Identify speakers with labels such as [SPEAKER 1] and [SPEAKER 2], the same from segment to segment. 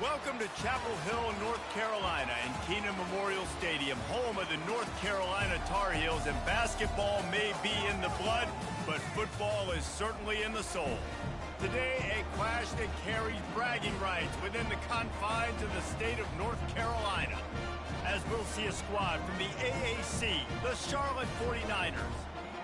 [SPEAKER 1] Welcome to Chapel Hill, North Carolina, and Keenan Memorial Stadium, home of the North Carolina Tar Heels. And basketball may be in the blood, but football is certainly in the soul. Today, a clash that carries bragging rights within the confines of the state of North Carolina, as we'll see a squad from the AAC, the Charlotte 49ers,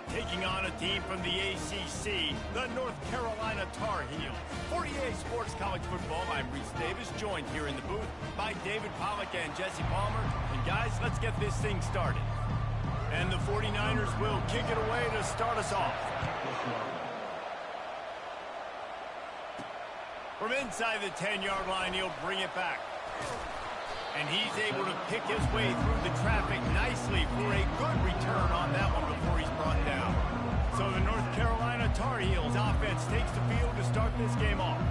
[SPEAKER 1] taking on a team from the ACC, the North Carolina Tar Heels. For EA Sports College Football, I'm Reese Davis, joined here in the booth by David Pollack and Jesse Palmer. And guys, let's get this thing started. And the 49ers will kick it away to start us off. From inside the 10-yard line, he'll bring it back. And he's able to pick his way through the traffic nicely for a good return on that one before he's brought down. So the North Carolina Tar Heels offense takes the field to start this game off.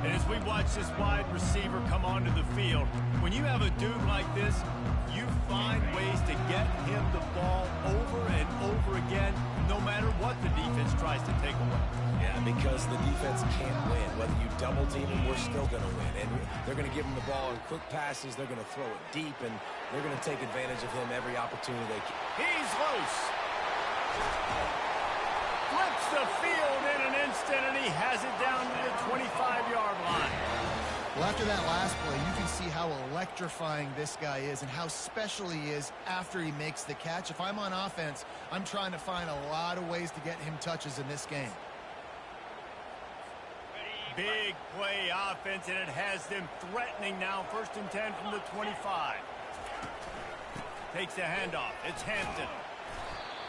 [SPEAKER 1] And as we watch this wide receiver come onto the field, when you have a dude like this, you find ways to get him the ball over and over again, no matter what the defense tries to take away.
[SPEAKER 2] Yeah, because the defense can't win. Whether you double team him, we're still going to win. And they're going to give him the ball in quick passes. They're going to throw it deep, and they're going to take advantage of him every opportunity they can.
[SPEAKER 1] He's loose. Flips the field in an instant, and he has it down to the 25-yard line.
[SPEAKER 3] Well, after that last play, you can see how electrifying this guy is and how special he is after he makes the catch. If I'm on offense, I'm trying to find a lot of ways to get him touches in this game.
[SPEAKER 1] Big play offense, and it has them threatening now. 1st and 10 from the 25. Takes the handoff. It's Hampton.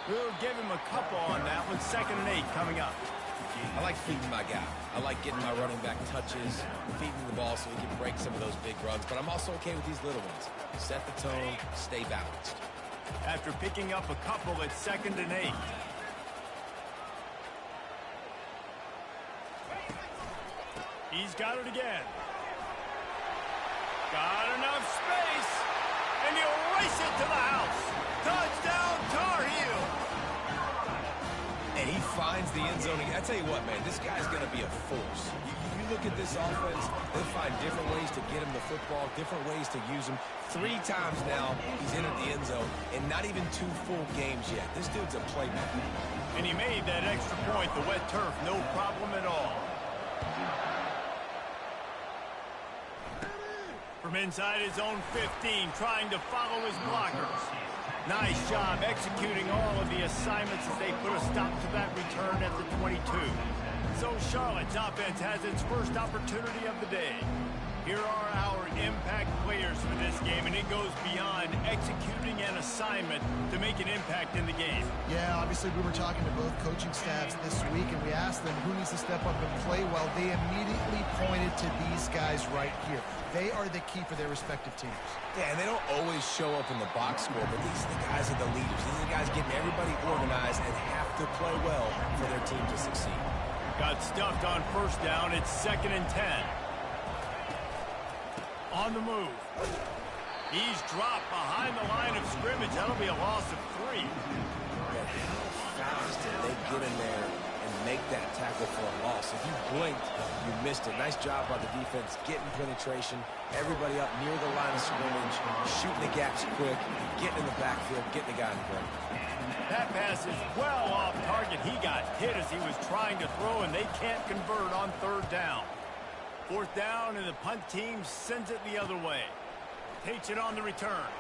[SPEAKER 1] We'll give him a couple on that one. 2nd and 8 coming up.
[SPEAKER 2] I like feeding my guy. I like getting my running back touches, feeding the ball so he can break some of those big runs. But I'm also okay with these little ones. Set the tone, stay balanced.
[SPEAKER 1] After picking up a couple at 2nd and 8. He's got it again. Got enough space. And he'll race it to the house. Touchdown, Tar Heel.
[SPEAKER 2] And he finds the end zone. I tell you what, man, this guy's going to be a force. You look at this offense, they find different ways to get him the football, different ways to use him. 3 times now he's entered the end zone, and not even 2 full games yet. This dude's a playmaker.
[SPEAKER 1] And he made that extra point, the wet turf, no problem at all. From inside his own 15, trying to follow his blockers. Nice job executing all of the assignments as they put a stop to that return at the 22. So Charlotte's offense has its first opportunity of the day. Here are our impact players for this game, and it goes beyond executing an assignment to make an impact in the game.
[SPEAKER 3] Yeah, obviously we were talking to both coaching staffs this week, and we asked them who needs to step up and play well. They immediately pointed to these guys right here. They are the key for their respective teams.
[SPEAKER 2] Yeah, and they don't always show up in the box score, but these are the guys are the leaders. These are the guys getting everybody organized and have to play well for their team to succeed.
[SPEAKER 1] Got stuffed on 1st down. It's 2nd and 10. On the move. He's dropped behind the line of scrimmage. That'll be a loss of 3.
[SPEAKER 2] But how fast did they get in there and make that tackle for a loss? If you blinked, you missed it. Nice job by the defense, getting penetration, everybody up near the line of scrimmage, shooting the gaps quick, getting in the backfield, getting the guy in front.
[SPEAKER 1] That pass is well off target. He got hit as he was trying to throw, and they can't convert on 3rd down. 4th down, and the punt team sends it the other way. Takes it on the return.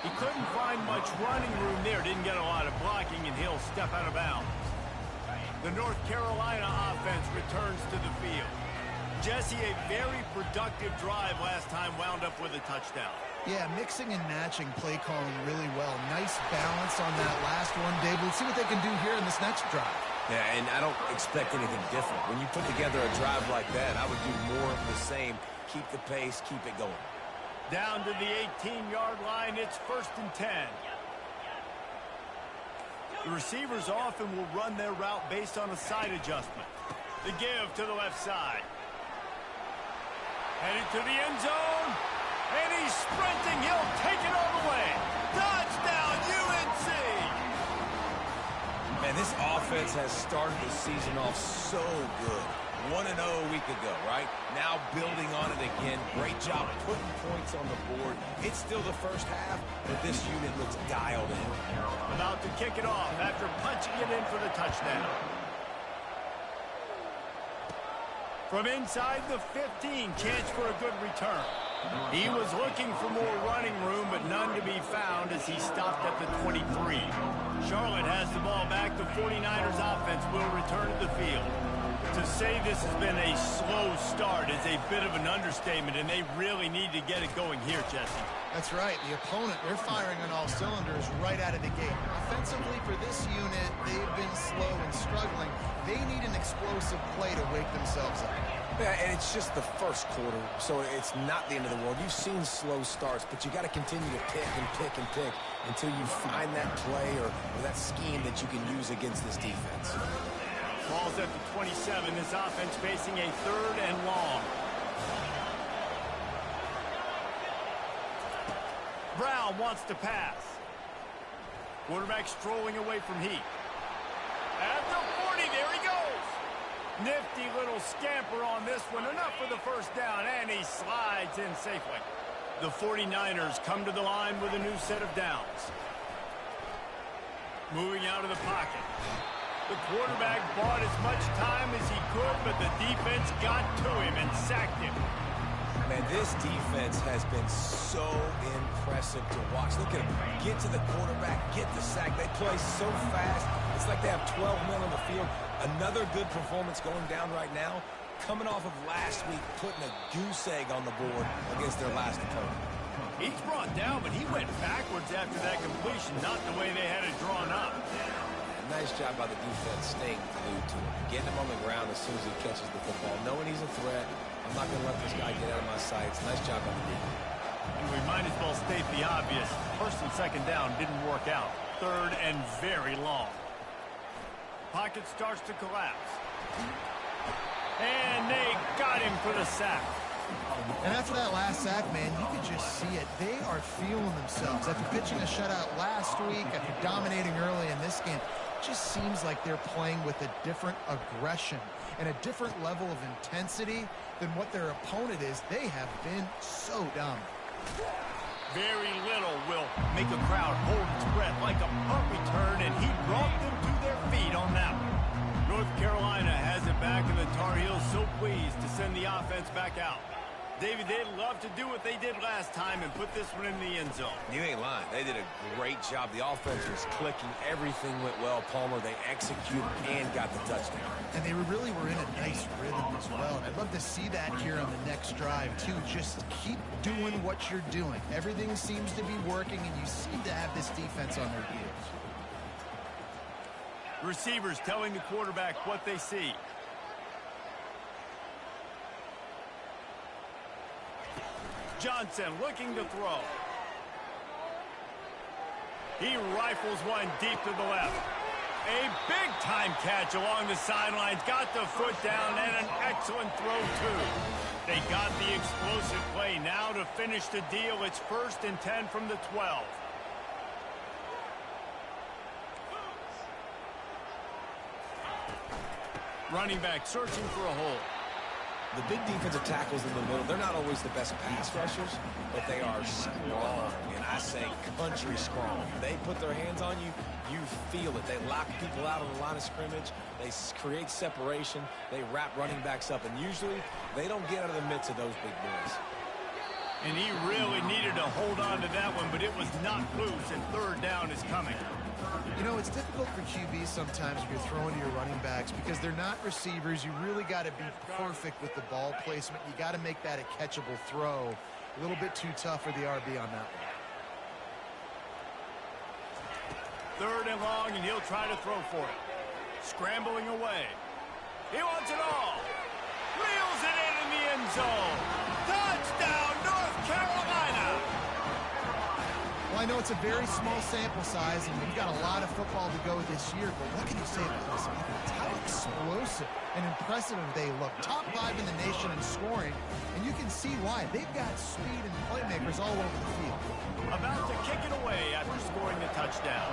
[SPEAKER 1] He couldn't find much running room there. Didn't get a lot of blocking, and he'll step out of bounds. The North Carolina offense returns to the field. Jesse, a very productive drive last time, wound up with a touchdown.
[SPEAKER 3] Yeah, mixing and matching play calling really well. Nice balance on that last one, Dave. We'll see what they can do here in this next drive.
[SPEAKER 2] Yeah, and I don't expect anything different. When you put together a drive like that, I would do more of the same. Keep the pace, keep it going.
[SPEAKER 1] Down to the 18-yard line, it's 1st and 10. The receivers often will run their route based on a side adjustment. The give to the left side. Headed to the end zone, and he's sprinting. He'll take it all the way. Touchdown, UNC!
[SPEAKER 2] Man, this offense has started the season off so good. 1-0 a week ago, right? Now building on it again. Great job putting points on the board. It's still the first half, but this unit looks dialed in.
[SPEAKER 1] About to kick it off after punching it in for the touchdown. From inside the 15, chance for a good return. He was looking for more running room, but none to be found as he stopped at the 23. Charlotte has the ball back. The 49ers offense will return to the field. To say this has been a slow start is a bit of an understatement, and they really need to get it going here, Jesse.
[SPEAKER 3] That's right. The opponent, they're firing on all cylinders right out of the gate. Offensively, for this unit, they've been slow and struggling. They need an explosive play to wake themselves up.
[SPEAKER 2] Yeah, and it's just the first quarter, so it's not the end of the world. You've seen slow starts, but you got to continue to pick and pick and pick until you find that play or that scheme that you can use against this defense.
[SPEAKER 1] Ball's at the 27. This offense facing a 3rd and long. Brown wants to pass. Quarterback strolling away from Heat. At the 40, there he goes. Nifty little scamper on this one. Enough for the first down, and he slides in safely. The 49ers come to the line with a new set of downs. Moving out of the pocket. The quarterback bought as much time as he could, but the defense got to him and sacked him.
[SPEAKER 2] Man, this defense has been so impressive to watch. Look at them. Get to the quarterback, get the sack. They play so fast. It's like they have 12 men on the field. Another good performance going down right now. Coming off of last week, putting a goose egg on the board against their last opponent.
[SPEAKER 1] He's brought down, but he went backwards after that completion, not the way they had it drawn up.
[SPEAKER 2] Nice job by the defense staying glued to him. Getting him on the ground as soon as he catches the football. Knowing he's a threat. I'm not going to let this guy get out of my sights. Nice job by the defense.
[SPEAKER 1] We might as well state the obvious. 1st and 2nd down didn't work out. 3rd and very long. Pocket starts to collapse. And they got him for the sack.
[SPEAKER 3] And after that last sack, man, you could just see it. They are feeling themselves. After pitching a shutout last week, after dominating early in this game, it just seems like they're playing with a different aggression and a different level of intensity than what their opponent is. They have been so dominant.
[SPEAKER 1] Very little will make a crowd hold its breath like a punt return, and he brought them to their feet on that one. North Carolina has it back, and the Tar Heels so pleased to send the offense back out. David, they'd love to do what they did last time and put this one in the end zone.
[SPEAKER 2] You ain't lying. They did a great job. The offense was clicking. Everything went well. Palmer, they executed and got the touchdown.
[SPEAKER 3] And they really were in a nice rhythm as well. And I'd love to see that here on the next drive, too. Just keep doing what you're doing. Everything seems to be working, and you seem to have this defense on their heels.
[SPEAKER 1] Receivers telling the quarterback what they see. Johnson looking to throw. He rifles one deep to the left. A big-time catch along the sidelines. Got the foot down and an excellent throw, too. They got the explosive play. Now to finish the deal, it's 1st and 10 from the 12. Running back searching for a hole.
[SPEAKER 2] The big defensive tackles in the middle, they're not always the best pass rushers, but they are strong, and I say country strong. They put their hands on you, you feel it. They lock people out on the line of scrimmage. They create separation. They wrap running backs up, and usually they don't get out of the midst of those big boys.
[SPEAKER 1] And he really needed to hold on to that one, but it was not loose, and 3rd down is coming.
[SPEAKER 3] You know, it's difficult for QBs sometimes if you're throwing to your running backs because they're not receivers. You really got to be perfect with the ball placement. You got to make that a catchable throw. A little bit too tough for the RB on that one.
[SPEAKER 1] 3rd and long, and he'll try to throw for it. Scrambling away. He wants it all. Reels it in the end zone. Touchdown, North Carolina.
[SPEAKER 3] Well, I know it's a very small sample size, and we've got a lot of football to go this year, but what can you say about this offense? How explosive and impressive they look. Top 5 in the nation in scoring, and you can see why. They've got speed and playmakers all over the field.
[SPEAKER 1] About to kick it away after scoring the touchdown.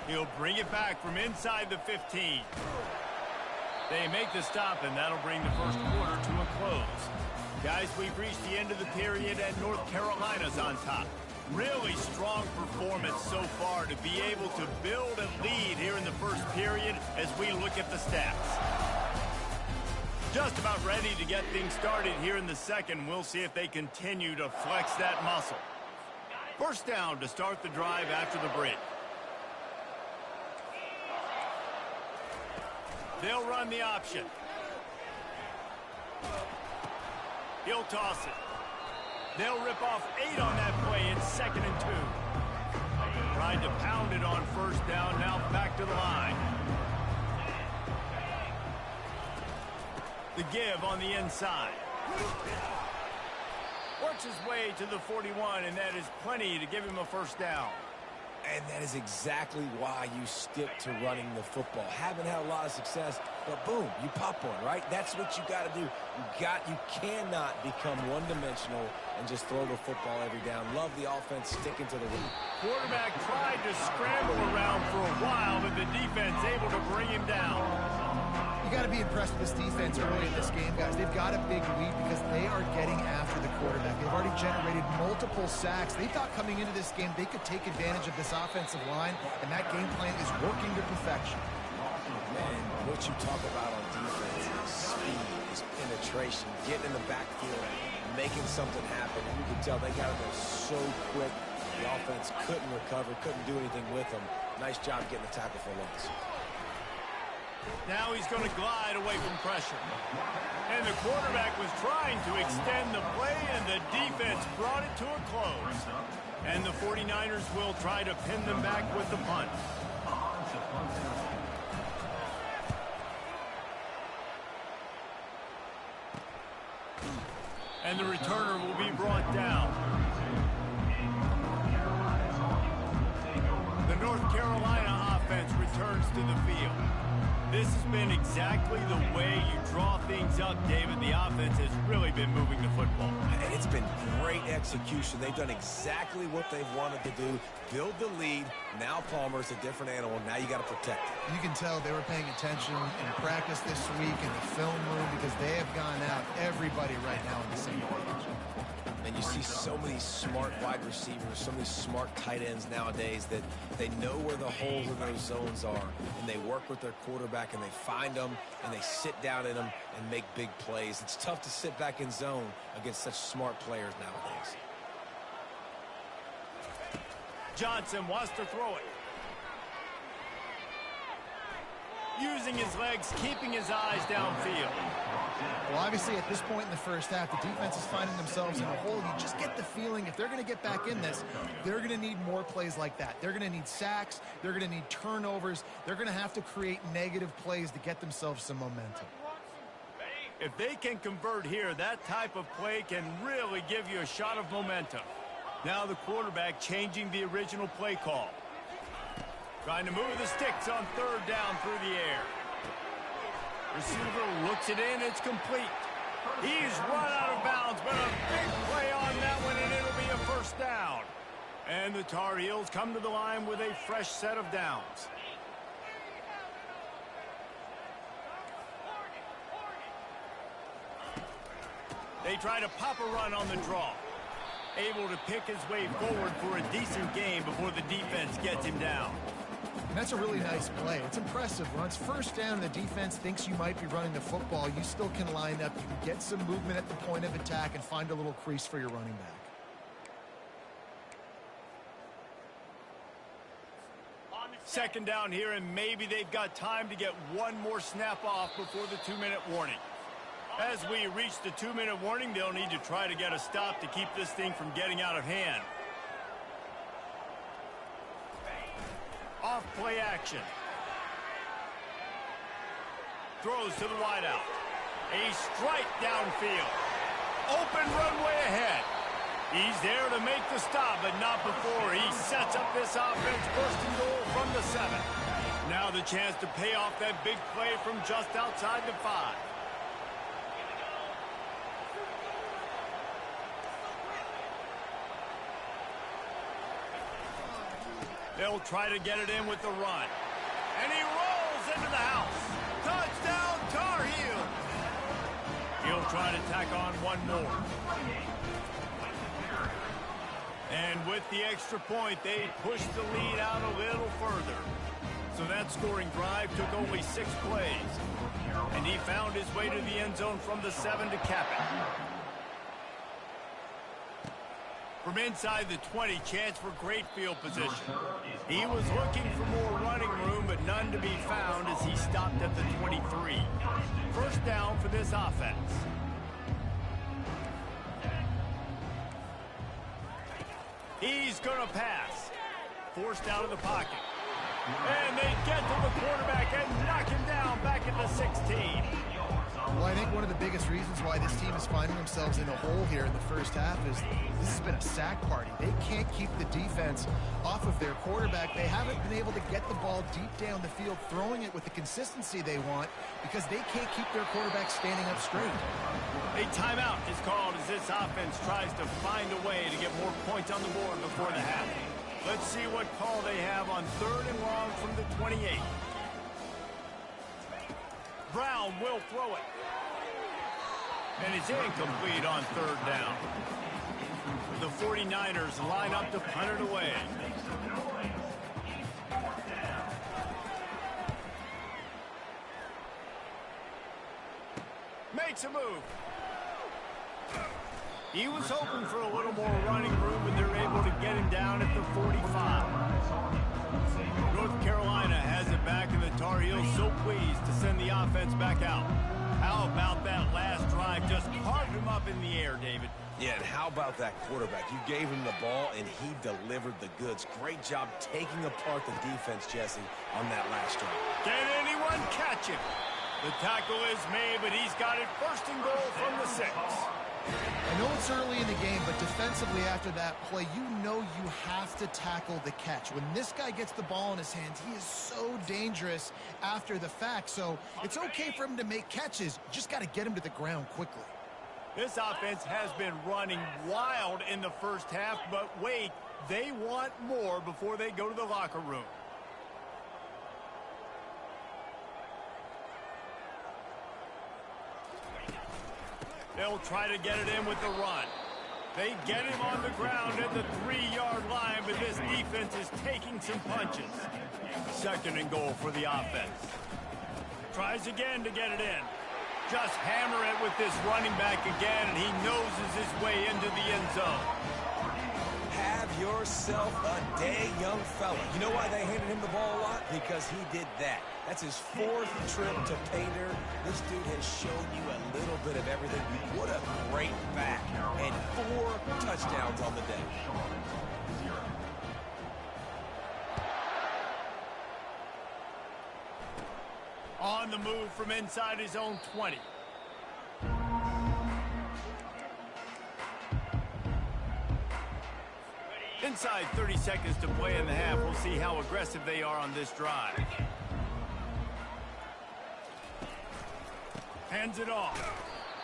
[SPEAKER 1] He'll bring it back from inside the 15. They make the stop, and that'll bring the first quarter to a close. Guys, we've reached the end of the period, and North Carolina's on top. Really strong performance so far to be able to build a lead here in the first period as we look at the stats. Just about ready to get things started here in the second. We'll see if they continue to flex that muscle. First down to start the drive after the break. They'll run the option. He'll toss it. They'll rip off 8 on that play. It's 2nd and 2. Tried to pound it on first down. Now back to the line. The give on the inside. Works his way to the 41, and that is plenty to give him a first down.
[SPEAKER 2] And that is exactly why you stick to running the football. Haven't had a lot of success, but boom, you pop one, right? That's what you got to do. You cannot become one-dimensional and just throw the football every down. Love the offense sticking to the run.
[SPEAKER 1] Quarterback tried to scramble around for a while, but the defense able to bring him down.
[SPEAKER 3] You got to be impressed with this defense early in this game, guys. They've got a big lead because they are getting after the quarterback. They've already generated multiple sacks. They thought coming into this game they could take advantage of this offensive line, and that game plan is working to perfection.
[SPEAKER 2] Man, what you talk about on defense is speed, is penetration, getting in the backfield, making something happen. And you can tell they got to go so quick. The offense couldn't recover, couldn't do anything with them. Nice job getting the tackle for loss.
[SPEAKER 1] Now he's going to glide away from pressure. And the quarterback was trying to extend the play, and the defense brought it to a close. And the 49ers will try to pin them back with the punt. And the returner will be brought down. The North Carolina offense returns to the field. This has been exactly the way you draw things up, David. The offense has really been moving the football.
[SPEAKER 2] And it's been great execution. They've done exactly what they've wanted to do. Build the lead. Now Palmer's a different animal. Now you got to protect it.
[SPEAKER 3] You can tell they were paying attention in practice this week in the film room because they have gone out, everybody right now in the same page.
[SPEAKER 2] And you see so many smart wide receivers, so many smart tight ends nowadays that they know where the holes in those zones are, and they work with their quarterback, and they find them, and they sit down in them and make big plays. It's tough to sit back in zone against such smart players nowadays.
[SPEAKER 1] Johnson wants to throw it. Using his legs, keeping his eyes downfield.
[SPEAKER 3] Well, obviously, at this point in the first half, the defense is finding themselves in a hole. You just get the feeling if they're going to get back in this, they're going to need more plays like that. They're going to need sacks. They're going to need turnovers. They're going to have to create negative plays to get themselves some momentum.
[SPEAKER 1] If they can convert here, that type of play can really give you a shot of momentum. Now the quarterback changing the original play call. Trying to move the sticks on third down through the air. Receiver looks it in. It's complete. He's run out of bounds, but a big play on that one, and it'll be a first down. And the Tar Heels come to the line with a fresh set of downs. They try to pop a run on the draw. Able to pick his way forward for a decent game before the defense gets him down.
[SPEAKER 3] And that's a really nice play. It's impressive. When it's first down and the defense thinks you might be running the football, you still can line up. You can get some movement at the point of attack and find a little crease for your running back.
[SPEAKER 1] Second down here, and maybe they've got time to get one more snap off before the 2-minute warning. As we reach the 2-minute warning, they'll need to try to get a stop to keep this thing from getting out of hand. Off play action. Throws to the wideout. A strike downfield. Open runway ahead. He's there to make the stop, but not before he sets up this offense first and goal from the 7. Now the chance to pay off that big play from just outside the 5. They'll try to get it in with the run. And he rolls into the house. Touchdown, Tar Heels. He'll try to tack on one more. And with the extra point, they pushed the lead out a little further. So that scoring drive took only 6 plays. And he found his way to the end zone from the 7 to cap it. From inside the 20, chance for great field position. He was looking for more running room, but none to be found as he stopped at the 23. First down for this offense. He's going to pass. Forced out of the pocket. And they get to the quarterback and knock him down back at the 16.
[SPEAKER 3] Well, I think one of the biggest reasons why this team is finding themselves in a hole here in the first half is this has been a sack party. They can't keep the defense off of their quarterback. They haven't been able to get the ball deep down the field, throwing it with the consistency they want because they can't keep their quarterback standing up straight.
[SPEAKER 1] A timeout is called as this offense tries to find a way to get more points on the board before the half. Let's see what call they have on 3rd and long from the 28. Brown will throw it. And it's incomplete on 3rd down. The 49ers line up to punt it away. Makes a move. He was hoping for a little more running room, but they're able to get him down at the 45. North Carolina has it back, and the Tar Heels so pleased to send the offense back out. How about that last drive? Just carved him up in the air, David.
[SPEAKER 2] Yeah, and how about that quarterback? You gave him the ball, and he delivered the goods. Great job taking apart the defense, Jesse, on that last drive.
[SPEAKER 1] Can anyone catch him? The tackle is made, but he's got it 1st and goal from the 6.
[SPEAKER 3] I know it's early in the game, but defensively after that play, you know you have to tackle the catch. When this guy gets the ball in his hands, he is so dangerous after the fact. So it's okay for him to make catches. You just got to get him to the ground quickly.
[SPEAKER 1] This offense has been running wild in the first half, but wait, they want more before they go to the locker room. They'll try to get it in with the run. They get him on the ground at the 3-yard line, but this defense is taking some punches. 2nd and goal for the offense. Tries again to get it in. Just hammer it with this running back again, and he noses his way into the end zone.
[SPEAKER 2] Have yourself a day, young fella. You know why they handed him the ball a lot? Because he did that. That's his 4th trip to pay dirt. This dude has shown you a little bit of everything. What a great back. And 4 touchdowns on the day.
[SPEAKER 1] On the move from inside his own 20. Inside 30 seconds to play in the half. We'll see how aggressive they are on this drive. Hands it off.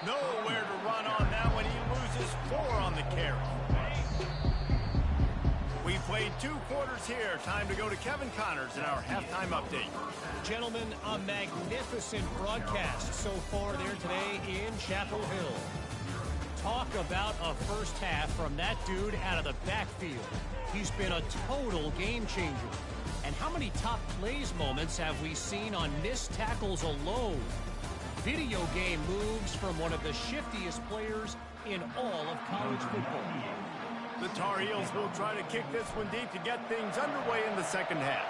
[SPEAKER 1] Nowhere to run on that one. He loses 4 on the carry. We played 2 quarters here. Time to go to Kevin Connors in our halftime update.
[SPEAKER 4] Gentlemen, a magnificent broadcast so far there today in Chapel Hill. Talk about a first half from that dude out of the backfield. He's been a total game changer. And how many top plays moments have we seen on missed tackles alone? Video game moves from one of the shiftiest players in all of college football.
[SPEAKER 1] The Tar Heels will try to kick this one deep to get things underway in the second half.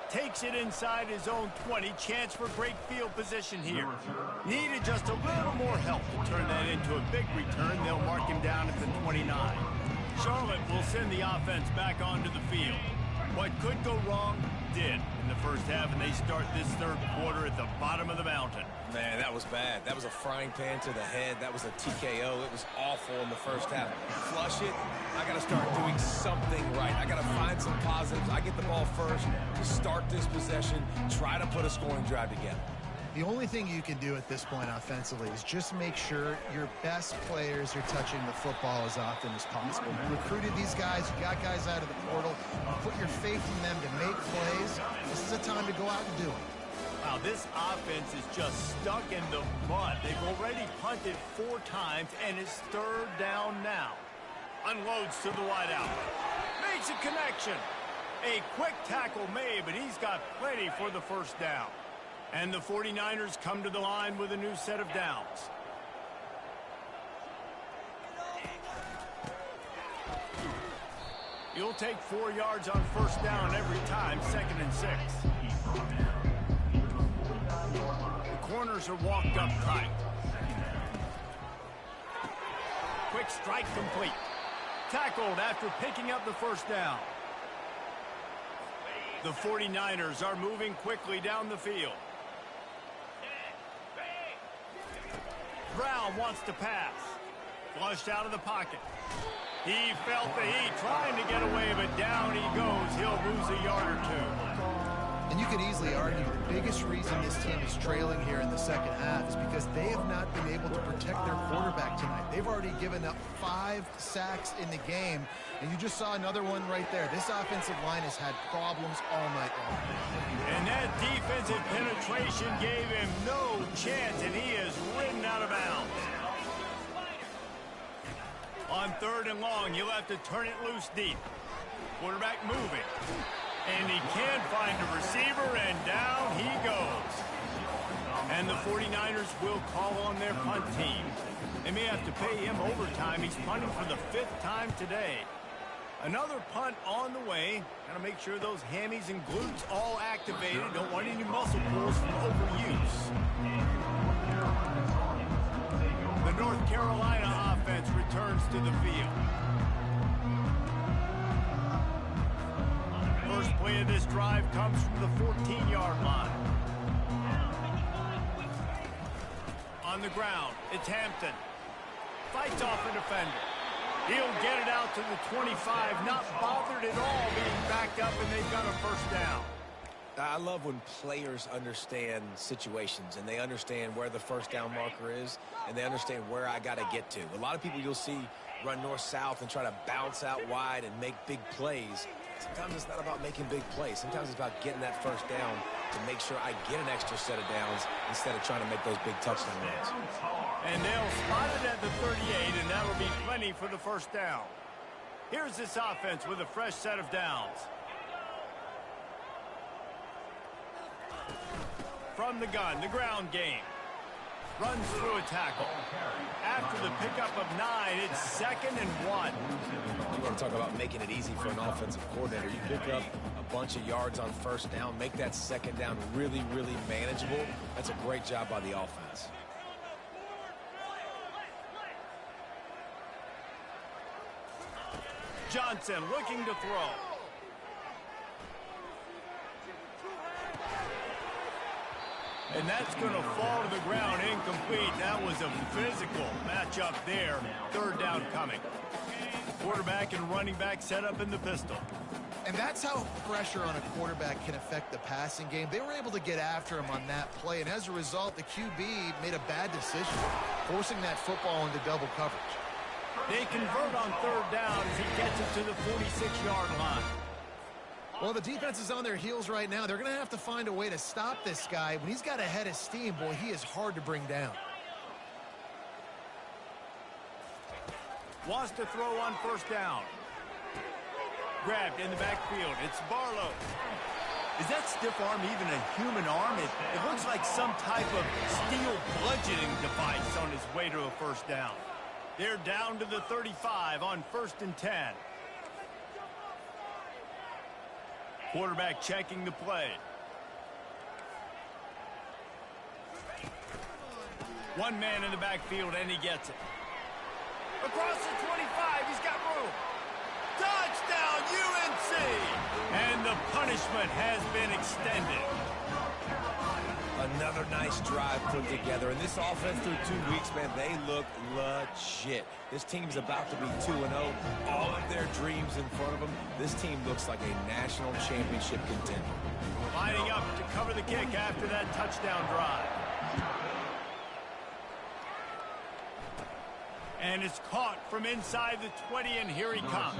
[SPEAKER 1] Takes it inside his own 20. Chance for great field position here. Needed just a little more help to turn that into a big return. They'll mark him down at the 29. Charlotte will send the offense back onto the field. What could go wrong did in the first half, and they start this 3rd quarter at the bottom of the mountain.
[SPEAKER 2] Man, that was bad. That was a frying pan to the head. That was a TKO. It was awful in the first half. Flush it. I got to start doing something right. I got to find some positives. I get the ball first to start this possession, try to put a scoring drive together.
[SPEAKER 3] The only thing you can do at this point offensively is just make sure your best players are touching the football as often as possible. You recruited these guys, you got guys out of the portal, you put your faith in them to make plays. This is a time to go out and do it.
[SPEAKER 1] Wow, this offense is just stuck in the mud. They've already punted 4 times, and it's 3rd down now. Unloads to the wideout. Makes a connection. A quick tackle made, but he's got plenty for the first down. And the 49ers come to the line with a new set of downs. You'll take 4 yards on first down every time, 2nd and 6. The corners are walked up tight. Quick strike complete. Tackled after picking up the first down. The 49ers are moving quickly down the field. Brown wants to pass. Flushed out of the pocket. He felt the heat trying to get away, but down he goes. He'll lose a yard or 2.
[SPEAKER 3] And you could easily argue the biggest reason this team is trailing here in the second half is because they have not been able to protect their quarterback tonight. They've already given up 5 sacks in the game, and you just saw another one right there. This offensive line has had problems all night long.
[SPEAKER 1] And that defensive penetration gave him no chance, and he is ridden out of bounds. On 3rd and long, you'll have to turn it loose deep. Quarterback moving. And he can't find a receiver, and down he goes. And the 49ers will call on their punt team. They may have to pay him overtime. He's punting for the 5th time today. Another punt on the way. Got to make sure those hammies and glutes all activated. Don't want any muscle pulls from overuse. The North Carolina offense returns to the field. First play of this drive comes from the 14-yard line. On the ground, it's Hampton. Fights off a defender. He'll get it out to the 25, not bothered at all being backed up, and they've got a first down.
[SPEAKER 2] I love when players understand situations and they understand where the first down marker is and they understand where I got to get to. A lot of people you'll see run north-south and try to bounce out wide and make big plays. Sometimes it's not about making big plays. Sometimes it's about getting that first down to make sure I get an extra set of downs instead of trying to make those big touchdown runs.
[SPEAKER 1] And they'll spot it at the 38, and that'll be plenty for the first down. Here's this offense with a fresh set of downs. From the gun, the ground game. Runs through a tackle. After the pickup of 9, it's 2nd and 1.
[SPEAKER 2] You want to talk about making it easy for an offensive coordinator. You pick up a bunch of yards on first down, make that second down really, really manageable. That's a great job by the offense.
[SPEAKER 1] Johnson looking to throw. And that's going to fall to the ground incomplete. That was a physical matchup there. 3rd down coming. Quarterback and running back set up in the pistol.
[SPEAKER 3] And that's how pressure on a quarterback can affect the passing game. They were able to get after him on that play, and as a result, the QB made a bad decision, forcing that football into double coverage.
[SPEAKER 1] They convert on 3rd down as he gets it to the 46-yard line.
[SPEAKER 3] Well, the defense is on their heels right now. They're going to have to find a way to stop this guy. When he's got a head of steam, boy, he is hard to bring down.
[SPEAKER 1] Wants to throw on first down. Grabbed in the backfield. It's Barlow. Is that stiff arm even a human arm? It looks like some type of steel bludgeoning device on his way to a first down. They're down to the 35 on 1st and 10. Quarterback checking the play. One man in the backfield, and he gets it. Across the 25, he's got room. Touchdown, UNC! And the punishment has been extended.
[SPEAKER 2] Another nice drive put together. And this offense through 2 weeks, man, they look legit. This team's about to be 2-0. All of their dreams in front of them. This team looks like a national championship contender.
[SPEAKER 1] Lining up to cover the the kick after that touchdown drive. And it's caught from inside the 20, and here he comes.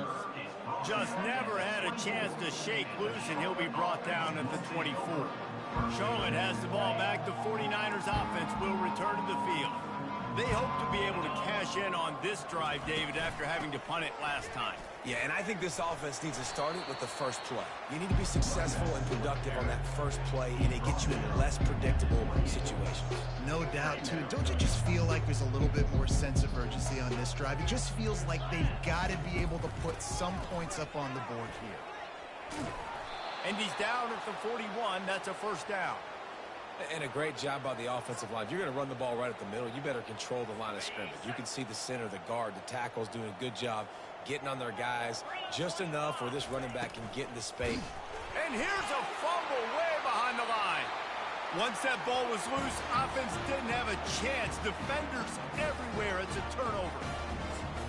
[SPEAKER 1] Just never had a chance to shake loose, and he'll be brought down at the 24. Charlotte has the ball back. The 49ers offense will return to the field. They hope to be able to cash in on this drive, David, after having to punt it last time.
[SPEAKER 2] Yeah, and I think this offense needs to start it with the first play. You need to be successful and productive on that first play, and it gets you in less predictable situations.
[SPEAKER 3] No doubt, too. Don't you just feel like there's a little bit more sense of urgency on this drive? It just feels like they've got to be able to put some points up on the board here.
[SPEAKER 1] And he's down at the 41. That's a first down.
[SPEAKER 2] And a great job by the offensive line. If you're going to run the ball right at the middle, you better control the line of scrimmage. You can see the center, the guard, the tackles doing a good job getting on their guys just enough where this running back can get into space.
[SPEAKER 1] And here's a fumble way behind the line. Once that ball was loose, offense didn't have a chance. Defenders everywhere. It's a turnover.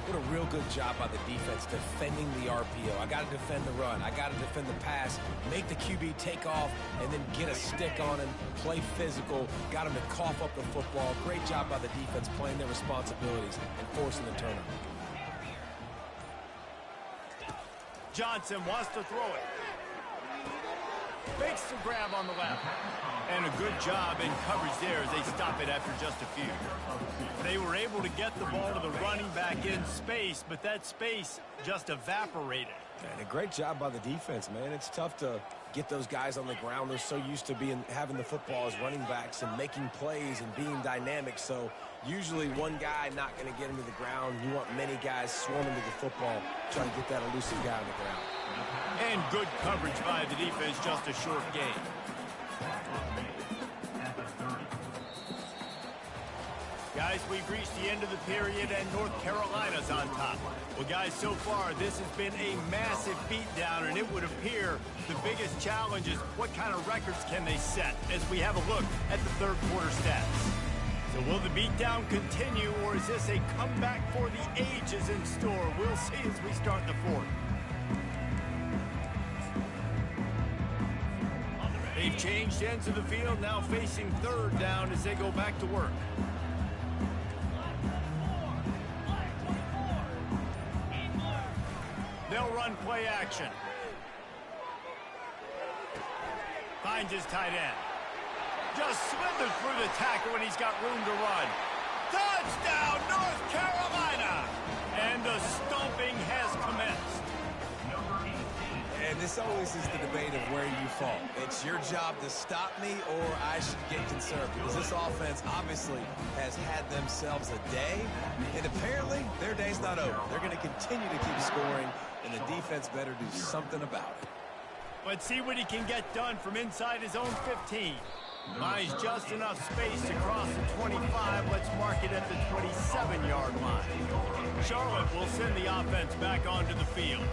[SPEAKER 2] What a real good job by the defense defending the RPO. I got to defend the run. I got to defend the pass, make the QB take off, and then get a stick on him, play physical, got him to cough up the football. Great job by the defense playing their responsibilities and forcing the turnover.
[SPEAKER 1] Johnson wants to throw it. Makes the grab on the left. And a good job in coverage there as they stop it after just a few. They were able to get the ball to the running back in space, but that space just evaporated.
[SPEAKER 2] And a great job by the defense, man. It's tough to get those guys on the ground. They're so used to having the football as running backs and making plays and being dynamic. So usually one guy not going to get into the ground. You want many guys swarming to the football, trying to get that elusive guy on the ground.
[SPEAKER 1] And good coverage by the defense, just a short gain. Guys, we've reached the end of the period, and North Carolina's on top. Well, guys, so far, this has been a massive beatdown, and it would appear the biggest challenge is what kind of records can they set as we have a look at the third quarter stats. So will the beatdown continue, or is this a comeback for the ages in store? We'll see as we start the fourth. They've changed ends of the field, now facing third down as they go back to work. They'll run play action. Finds his tight end. Just slithered through the tackle and he's got room to run. Touchdown, North Carolina! And the stomping has commenced.
[SPEAKER 2] And this always is the debate of where you fall. It's your job to stop me or I should get concerned, because this offense obviously has had themselves a day, and apparently their day's not over. They're going to continue to keep scoring, and the defense better do something about it.
[SPEAKER 1] Let's see what he can get done from inside his own 15. Buys just enough space to cross the 25. Let's mark it at the 27-yard line. Charlotte will send the offense back onto the field.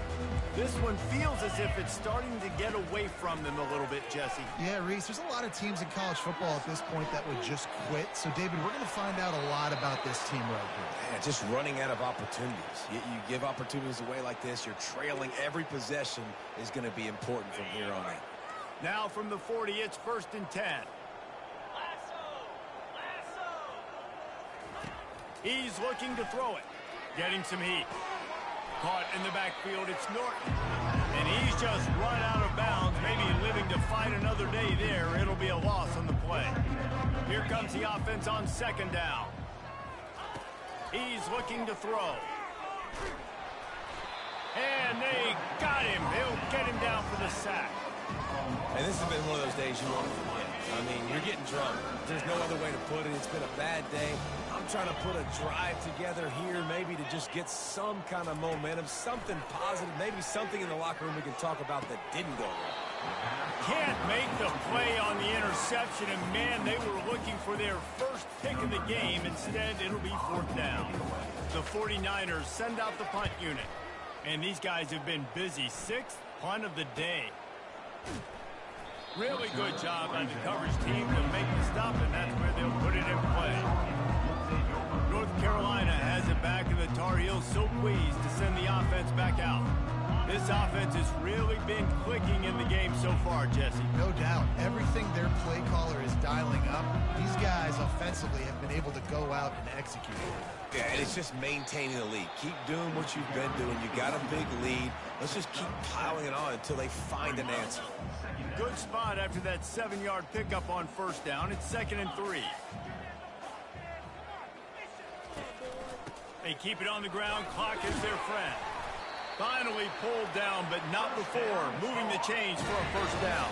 [SPEAKER 1] This one feels as if it's starting to get away from them a little bit, Jesse.
[SPEAKER 3] Yeah, Reese, there's a lot of teams in college football at this point that would just quit. So, David, we're going to find out a lot about this team right here.
[SPEAKER 2] Yeah, just running out of opportunities. You give opportunities away like this, you're trailing. Every possession is going to be important from here on out.
[SPEAKER 1] Now from the 40, it's 1st and 10. He's looking to throw it. Getting some heat. Caught in the backfield, it's Norton. And he's just run out of bounds, maybe living to fight another day there. It'll be a loss on the play. Here comes the offense on 2nd down. He's looking to throw. And they got him. He'll get him down for the sack.
[SPEAKER 2] And this has been one of those days you won't forget. I mean, you're getting drunk. There's no other way to put it. It's been a bad day. I'm trying to put a drive together here, maybe to just get some kind of momentum, something positive, maybe something in the locker room we can talk about that didn't go well.
[SPEAKER 1] Can't make the play on the interception, and man, they were looking for their first pick of the game. Instead, it'll be 4th down. The 49ers send out the punt unit, and these guys have been busy. 6th punt of the day. Really good job by the coverage team to make the stop, and that's where they'll put it in play. North Carolina has it back, and the Tar Heels so pleased to send the offense back out. This offense has really been clicking in the game so far, Jesse.
[SPEAKER 3] No doubt. Everything they're playing These guys offensively have been able to go out and execute.
[SPEAKER 2] Yeah, and it's just maintaining the lead. Keep doing what you've been doing. You got a big lead. Let's just keep piling it on until they find an answer.
[SPEAKER 1] Good spot after that 7-yard pickup on first down. It's 2nd and 3. They keep it on the ground. Clock is their friend. Finally pulled down, but not before moving the chains for a first down.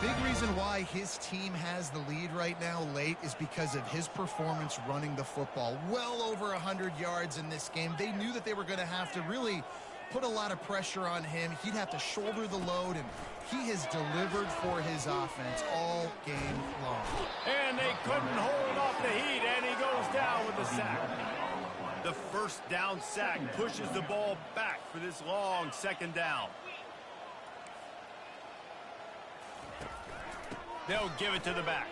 [SPEAKER 3] Big reason why his team has the lead right now late is because of his performance running the football. Well over 100 yards in this game. They knew that they were going to have to really put a lot of pressure on him. He'd have to shoulder the load, and he has delivered for his offense all game long.
[SPEAKER 1] And they couldn't hold off the heat, and he goes down with a sack. The first down sack pushes the ball back for this long 2nd down. They'll give it to the back.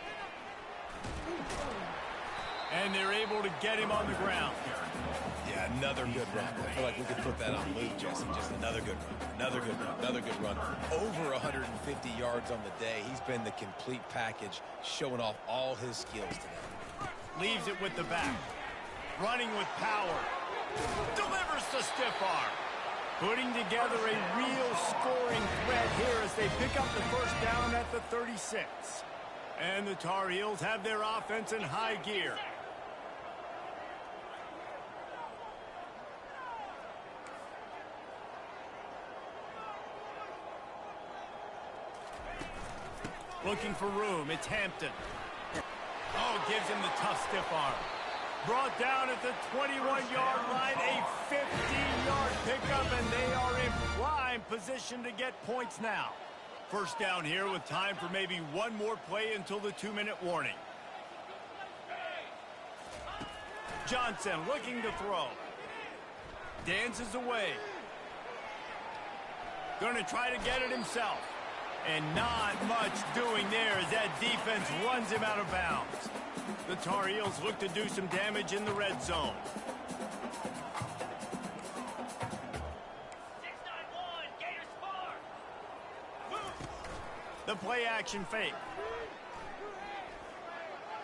[SPEAKER 1] And they're able to get him on the ground.
[SPEAKER 2] Yeah, another good run. I feel like we could put that on loop, Jesse. Just another good run. Another good run. Another good run. Over 150 yards on the day. He's been the complete package, showing off all his skills today.
[SPEAKER 1] Leaves it with the back. Running with power. Delivers the stiff arm. Putting together a real scoring threat here as they pick up the first down at the 36. And the Tar Heels have their offense in high gear. Looking for room. It's Hampton. Oh, gives him the tough stiff arm. Brought down at the 21-yard line, a 15-yard pickup, and they are in prime position to get points now. First down here with time for maybe one more play until the 2-minute warning. Johnson looking to throw. Dances away. Going to try to get it himself. And not much doing there as that defense runs him out of bounds. The Tar Heels look to do some damage in the red zone.
[SPEAKER 5] 691, Gators far.
[SPEAKER 1] The play action fake.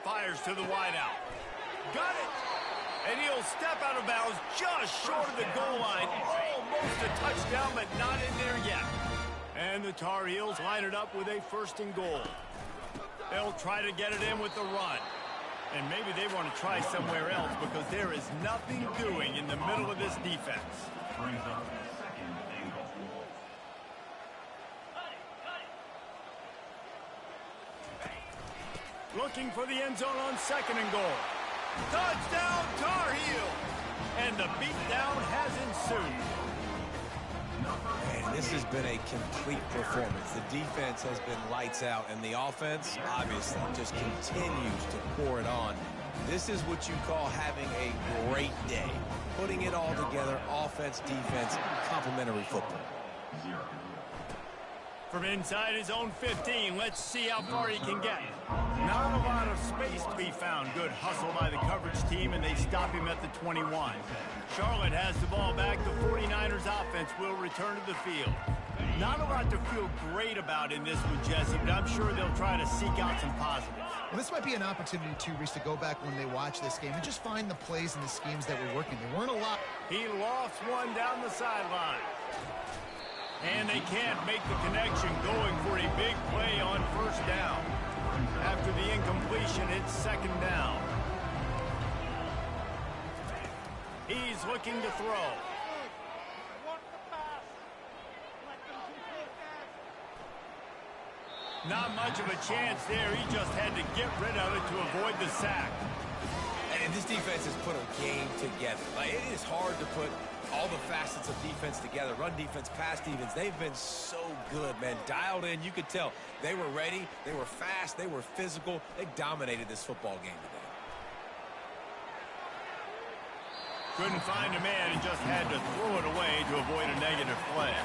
[SPEAKER 1] Fires to the wideout. Got it. And he'll step out of bounds just short of the goal line. Almost a touchdown, but not in there yet. And the Tar Heels line it up with a 1st and goal. They'll try to get it in with the run. And maybe they want to try somewhere else because there is nothing doing in the middle of this defense. Looking for the end zone on 2nd and goal. Touchdown, Tar Heel! And the beatdown has ensued.
[SPEAKER 2] Man, this has been a complete performance. The defense has been lights out, and the offense, obviously, just continues to pour it on. This is what you call having a great day. Putting it all together, offense, defense, complementary football.
[SPEAKER 1] From inside his own 15, let's see how far he can get. Not a lot of space to be found. Good hustle by the coverage team, and they stop him at the 21. Charlotte has the ball back. The 49ers offense will return to the field. Not a lot to feel great about in this one, Jesse, but I'm sure they'll try to seek out some positives.
[SPEAKER 3] Well, this might be an opportunity, too, Reese, to go back when they watch this game and just find the plays and the schemes that were working. There weren't a lot.
[SPEAKER 1] He lofts one down the sideline. And they can't make the connection, going for a big play on first down. After the incompletion, it's 2nd down. He's looking to throw. Not much of a chance there. He just had to get rid of it to avoid the sack.
[SPEAKER 2] And this defense has put a game together. Like, it is hard to put all the facets of defense together. Run defense, pass defense. They've been so good, man. Dialed in. You could tell they were ready. They were fast. They were physical. They dominated this football game today.
[SPEAKER 1] Couldn't find a man and just had to throw it away to avoid a negative play.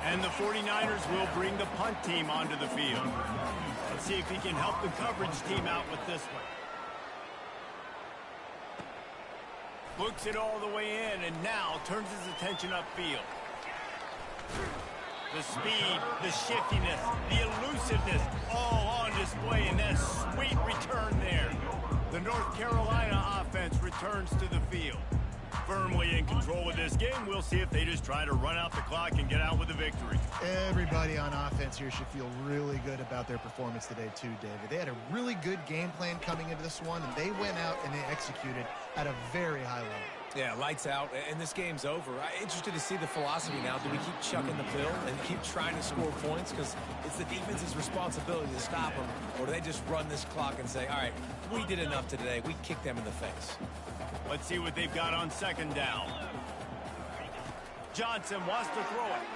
[SPEAKER 1] And the 49ers will bring the punt team onto the field. Let's see if he can help the coverage team out with this one. Looks it all the way in and now turns his attention upfield. The speed, the shiftiness, the elusiveness, all on display in that sweet return there. The North Carolina offense returns to the field. Firmly in control of this game, we'll see if they just try to run out the clock and get out with a victory.
[SPEAKER 3] Everybody on offense here should feel really good about their performance today too, David. They had a really good game plan coming into this one, and they went out and they executed at a very high level.
[SPEAKER 2] Yeah, lights out, and this game's over. I'm interested to see the philosophy now. Do we keep chucking the pill and keep trying to score points? Because it's the defense's responsibility to stop them. Or do they just run this clock and say, all right, we did enough today. We kicked them in the face.
[SPEAKER 1] Let's see what they've got on second down. Johnson wants to throw it.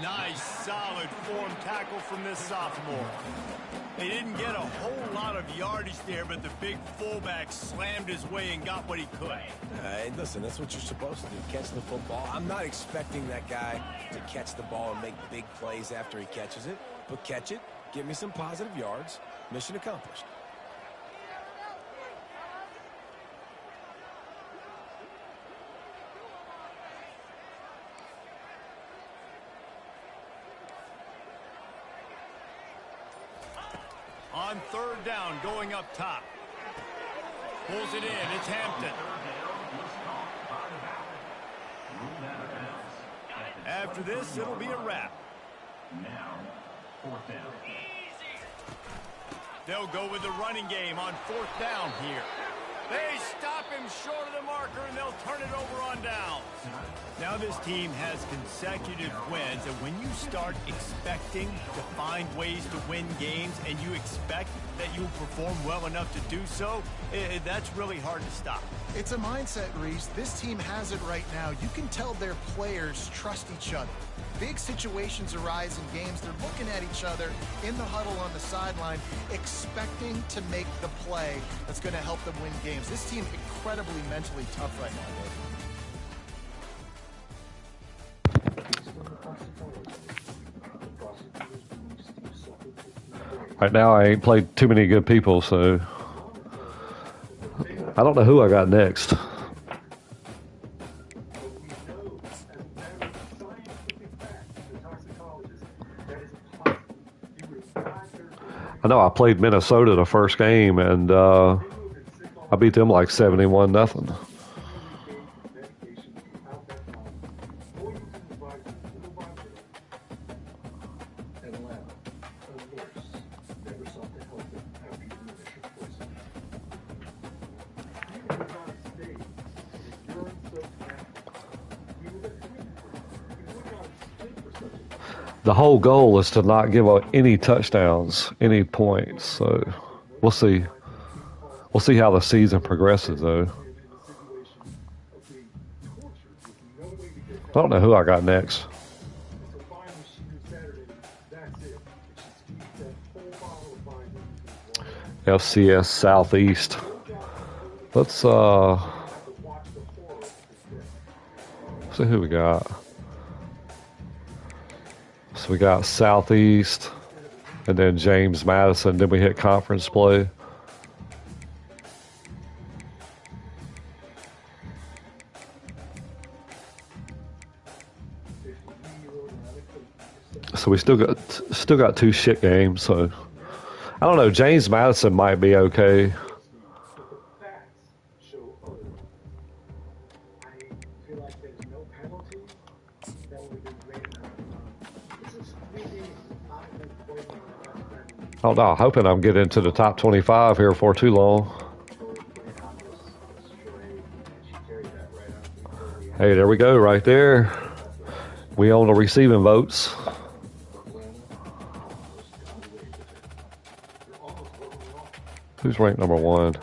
[SPEAKER 1] Nice, solid form tackle from this sophomore. They didn't get a whole lot of yardage there, but the big fullback slammed his way and got what he could.
[SPEAKER 2] Hey, listen, that's what you're supposed to do, catch the football. I'm not expecting that guy to catch the ball and make big plays after he catches it, but catch it, give me some positive yards, mission accomplished.
[SPEAKER 1] On third down, going up top. Pulls it in. It's Hampton. After this, it'll be a wrap.
[SPEAKER 5] Now, fourth down.
[SPEAKER 1] They'll go with the running game on fourth down here. They stop him short of the marker, and they'll turn it over on downs. Now this team has consecutive wins, and when you start expecting to find ways to win games and you expect that you'll perform well enough to do so, that's really hard to stop.
[SPEAKER 3] It's a mindset, Reese. This team has it right now. You can tell their players trust each other. Big situations arise in games. They're looking at each other in the huddle on the sideline, expecting to make the play that's going to help them win games. This team incredibly mentally tough right now, Dave.
[SPEAKER 6] Right now, I ain't played too many good people, so I don't know who I got next. I know I played Minnesota the first game, and I beat them like 71-0. The whole goal is to not give up any touchdowns, any points. So we'll see. We'll see how the season progresses, though. I don't know who I got next. FCS Southeast. Let's see who we got. So we got Southeast, and then James Madison. Then we hit conference play. So we still got two shit games. So I don't know. James Madison might be okay. I don't know. Hoping I'm getting into the top 25 here for too long. Hey, there we go, right there. We own the receiving votes. Who's ranked number one?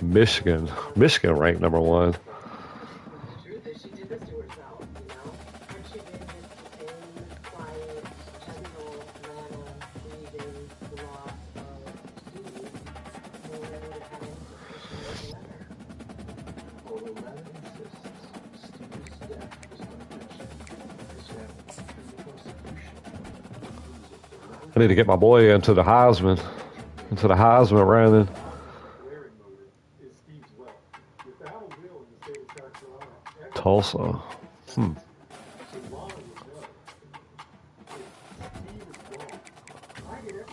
[SPEAKER 6] Michigan. Michigan ranked number one. I need to get my boy into the Heisman running. Tulsa.
[SPEAKER 7] targeter.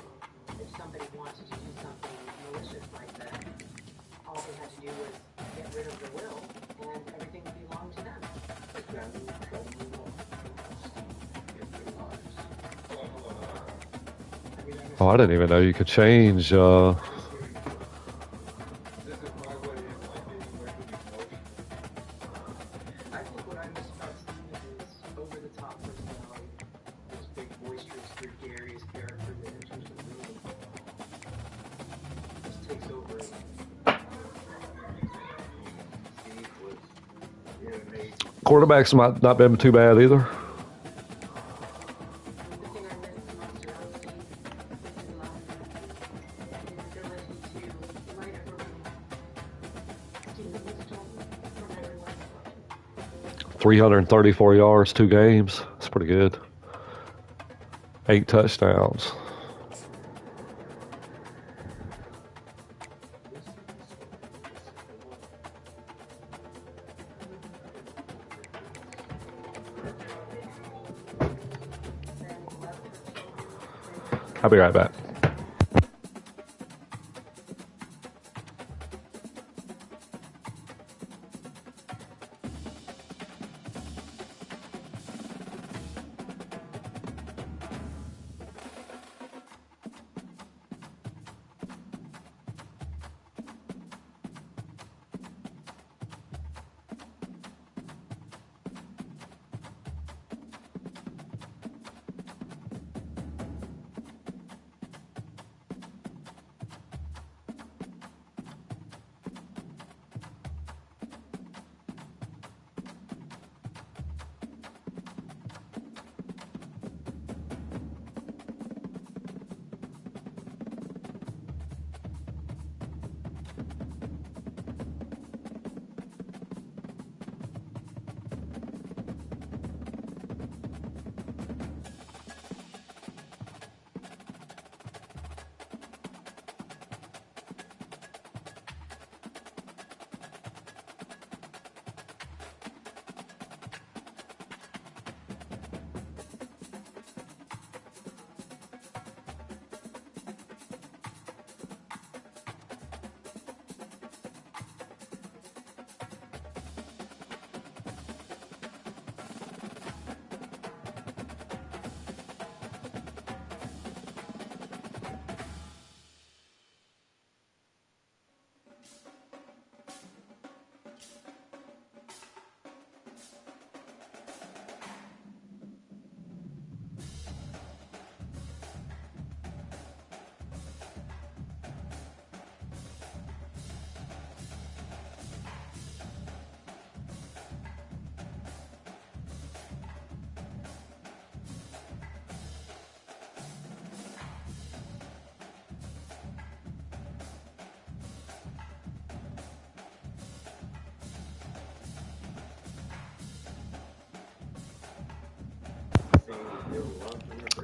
[SPEAKER 7] If somebody wanted to do something malicious like that, all they had to do was get rid of the will, and everything would belong to them.
[SPEAKER 6] Oh, I didn't even know you could change.
[SPEAKER 7] I think what I miss about Steven is over-the-top personality. Those big, boisterous, gregarious character that enters the room. Just takes over. Steve was amazing.
[SPEAKER 6] Quarterbacks might not been too bad either.
[SPEAKER 7] The thing I miss the most around Steve is his laughter and his ability to light up a room. Steal wisdom from everyone.
[SPEAKER 6] 334 yards, 2 games. That's pretty good. 8 touchdowns. I'll be right back.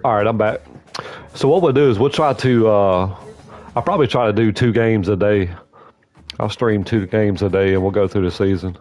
[SPEAKER 6] All right, I'm back. So what we'll do is we'll try to, I'll probably try to do 2 games a day. I'll stream 2 games a day and we'll go through the season.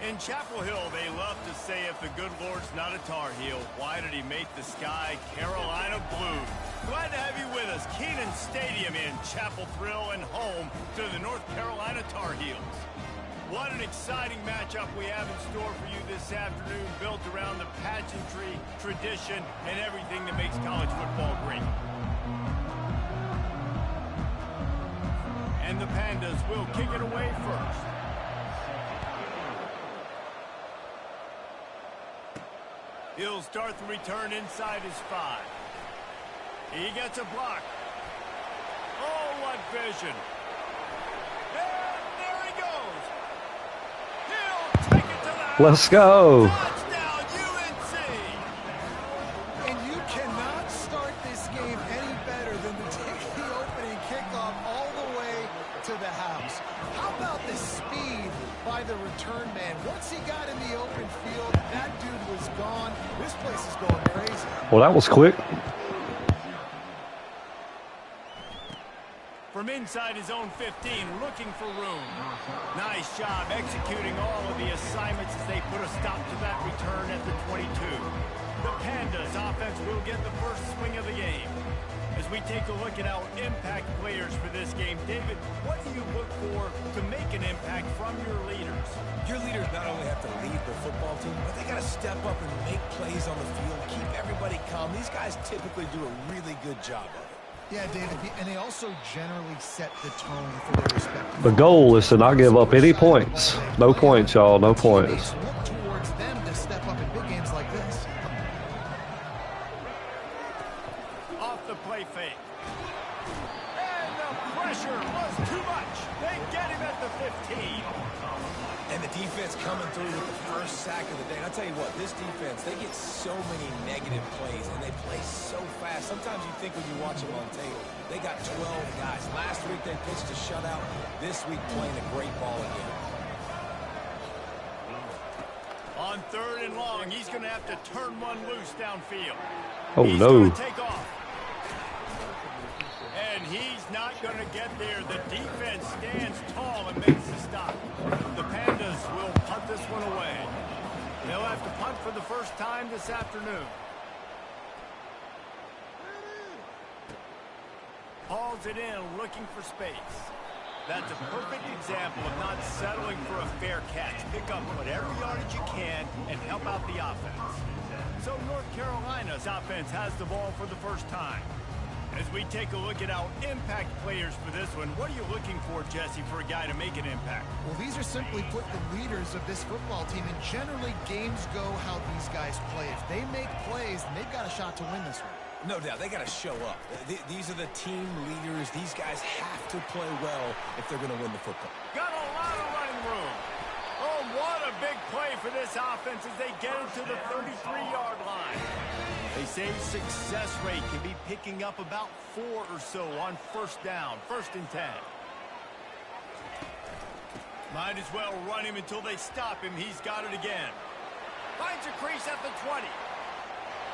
[SPEAKER 1] In Chapel Hill, they love to say if the good Lord's not a Tar Heel, why did he make the sky Carolina blue? Glad to have you with us. Kenan Stadium in Chapel Thrill and home to the North Carolina Tar Heels. What an exciting matchup we have in store for you this afternoon, built around the pageantry, tradition, and everything that makes college football great. And the Pandas will kick it away first. He'll start the return inside his 5. He gets a block. Oh, what vision. And there he goes. He'll take it to the house.
[SPEAKER 6] Let's go.
[SPEAKER 1] Touchdown, UNC.
[SPEAKER 3] And you cannot start this game any better than to take the opening kickoff all the way to the house. How about the speed by the return man. Once he got in the open field, that dude was gone. This place is going crazy.
[SPEAKER 6] Well, that was quick.
[SPEAKER 1] From inside his own 15, looking for room. Nice job executing all of the assignments as they put a stop to that return at the 22. The Pandas offense will get the first swing of the game. As we take a look at our impact players for this game, David, what do you look for to make an impact from your leaders?
[SPEAKER 2] Your leaders not only have to lead the football team, but they got to step up and make plays on the field, keep everybody calm. These guys typically do a really good job of it.
[SPEAKER 3] Yeah, David, and they also generally set the tone for their respective.
[SPEAKER 6] The goal is to not give up any points. No points, y'all. No points.
[SPEAKER 3] Look towards them to step up in big games like this.
[SPEAKER 1] Off the play fake. And the pressure was too much. They get him at the 15.
[SPEAKER 2] And the defense coming through with the first sack of the day. And I'll tell you what, this defense, they get so many negative plays, and they play so fast. Sometimes you think when you watch them on tape, they got 12 guys. Last week they pitched a shutout. This week playing a great ball again.
[SPEAKER 1] On 3rd and long, he's going to have to turn one loose downfield.
[SPEAKER 6] Oh,
[SPEAKER 1] he's
[SPEAKER 6] no.
[SPEAKER 1] Gonna take off. And he's not going to get there. The defense stands tall and makes the stop. The Pandas will punt this one away. They'll have to punt for the first time this afternoon. Hauls it in, looking for space. That's a perfect example of not settling for a fair catch. Pick up whatever yardage you can and help out the offense. So North Carolina's offense has the ball for the first time. As we take a look at our impact players for this one, what are you looking for, Jesse, for a guy to make an impact?
[SPEAKER 3] Well, these are simply put the leaders of this football team, and generally games go how these guys play. If they make plays, then they've got a shot to win this one.
[SPEAKER 2] No doubt, they got to show up. These are the team leaders. These guys have to play well if they're going to win the football.
[SPEAKER 1] Got a lot of running room. Oh, what a big play for this offense as they get it to the 33-yard line. They say success rate can be picking up about 4 or so on first down, 1st and 10. Might as well run him until they stop him. He's got it again. Finds a crease at the 20.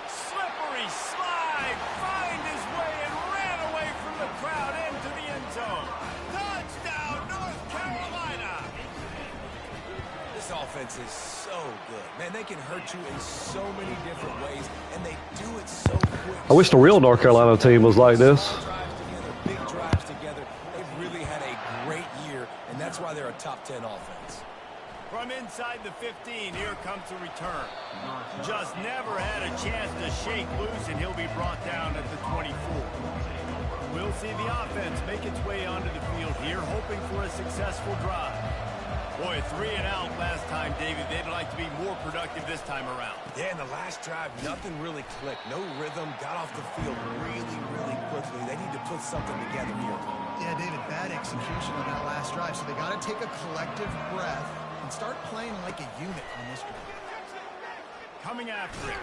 [SPEAKER 1] Slippery slide, find his way and ran away from the crowd into the end zone. Touchdown, North Carolina!
[SPEAKER 2] This offense is so good. Man, they can hurt you in so many different ways, and they do it so quick.
[SPEAKER 6] I wish the real North Carolina team was like this.
[SPEAKER 2] Big drives together. They've really had a great year, and that's why they're a top 10 offense.
[SPEAKER 1] From inside the 15, here comes the return. Just never had a chance to shake loose, and he'll be brought down at the 24. We'll see the offense make its way onto the field here, hoping for a successful drive. Boy, 3 and out last time, David. They'd like to be more productive this time around.
[SPEAKER 2] Yeah, in the last drive, nothing really clicked. No rhythm, got off the field really, really quickly. They need to put something together here.
[SPEAKER 3] Yeah, David, bad execution on that last drive, so they got to take a collective breath and start playing like a unit on this one.
[SPEAKER 1] Coming after it.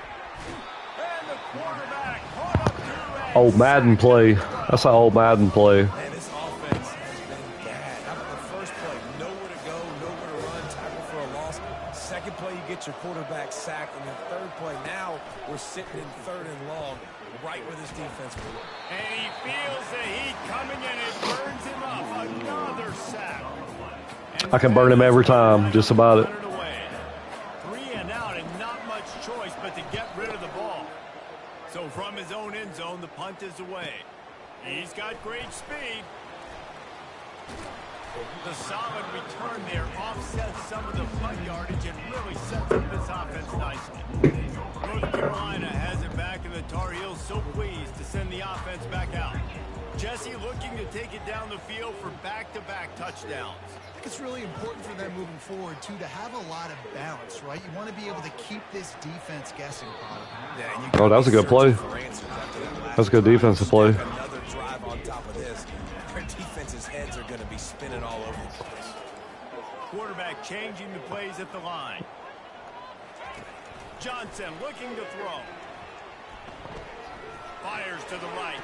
[SPEAKER 1] And the quarterback caught up to
[SPEAKER 6] Old Madden play. That's an old Madden play.
[SPEAKER 2] Man, this offense has been bad. How about the first play? Nowhere to go, nowhere to run, tackle for a loss. Second play, you get your quarterback sacked. And then third play, now we're sitting in 3rd and long, right where this defense will.
[SPEAKER 1] And he feels the heat coming and it burns him up. Another sack.
[SPEAKER 6] I can burn him every time, just about it.
[SPEAKER 1] 3 and out and not much choice but to get rid of the ball. So from his own end zone, the punt is away. He's got great speed. The solid return there offsets some of the punt yardage and really sets up this offense nicely. North Carolina has it back, and the Tar Heels so pleased to send the offense back out. Jesse looking to take it down the field for back-to-back touchdowns.
[SPEAKER 3] I think it's really important for them moving forward, too, to have a lot of balance, right? You want to be able to keep this defense guessing, Paul.
[SPEAKER 2] Yeah,
[SPEAKER 6] Oh, that was a good play. That's a good defensive play.
[SPEAKER 2] Another drive on top of this. Their defense's heads are going to be spinning all over the place.
[SPEAKER 1] Quarterback changing the plays at the line. Johnson looking to throw. Fires to the right.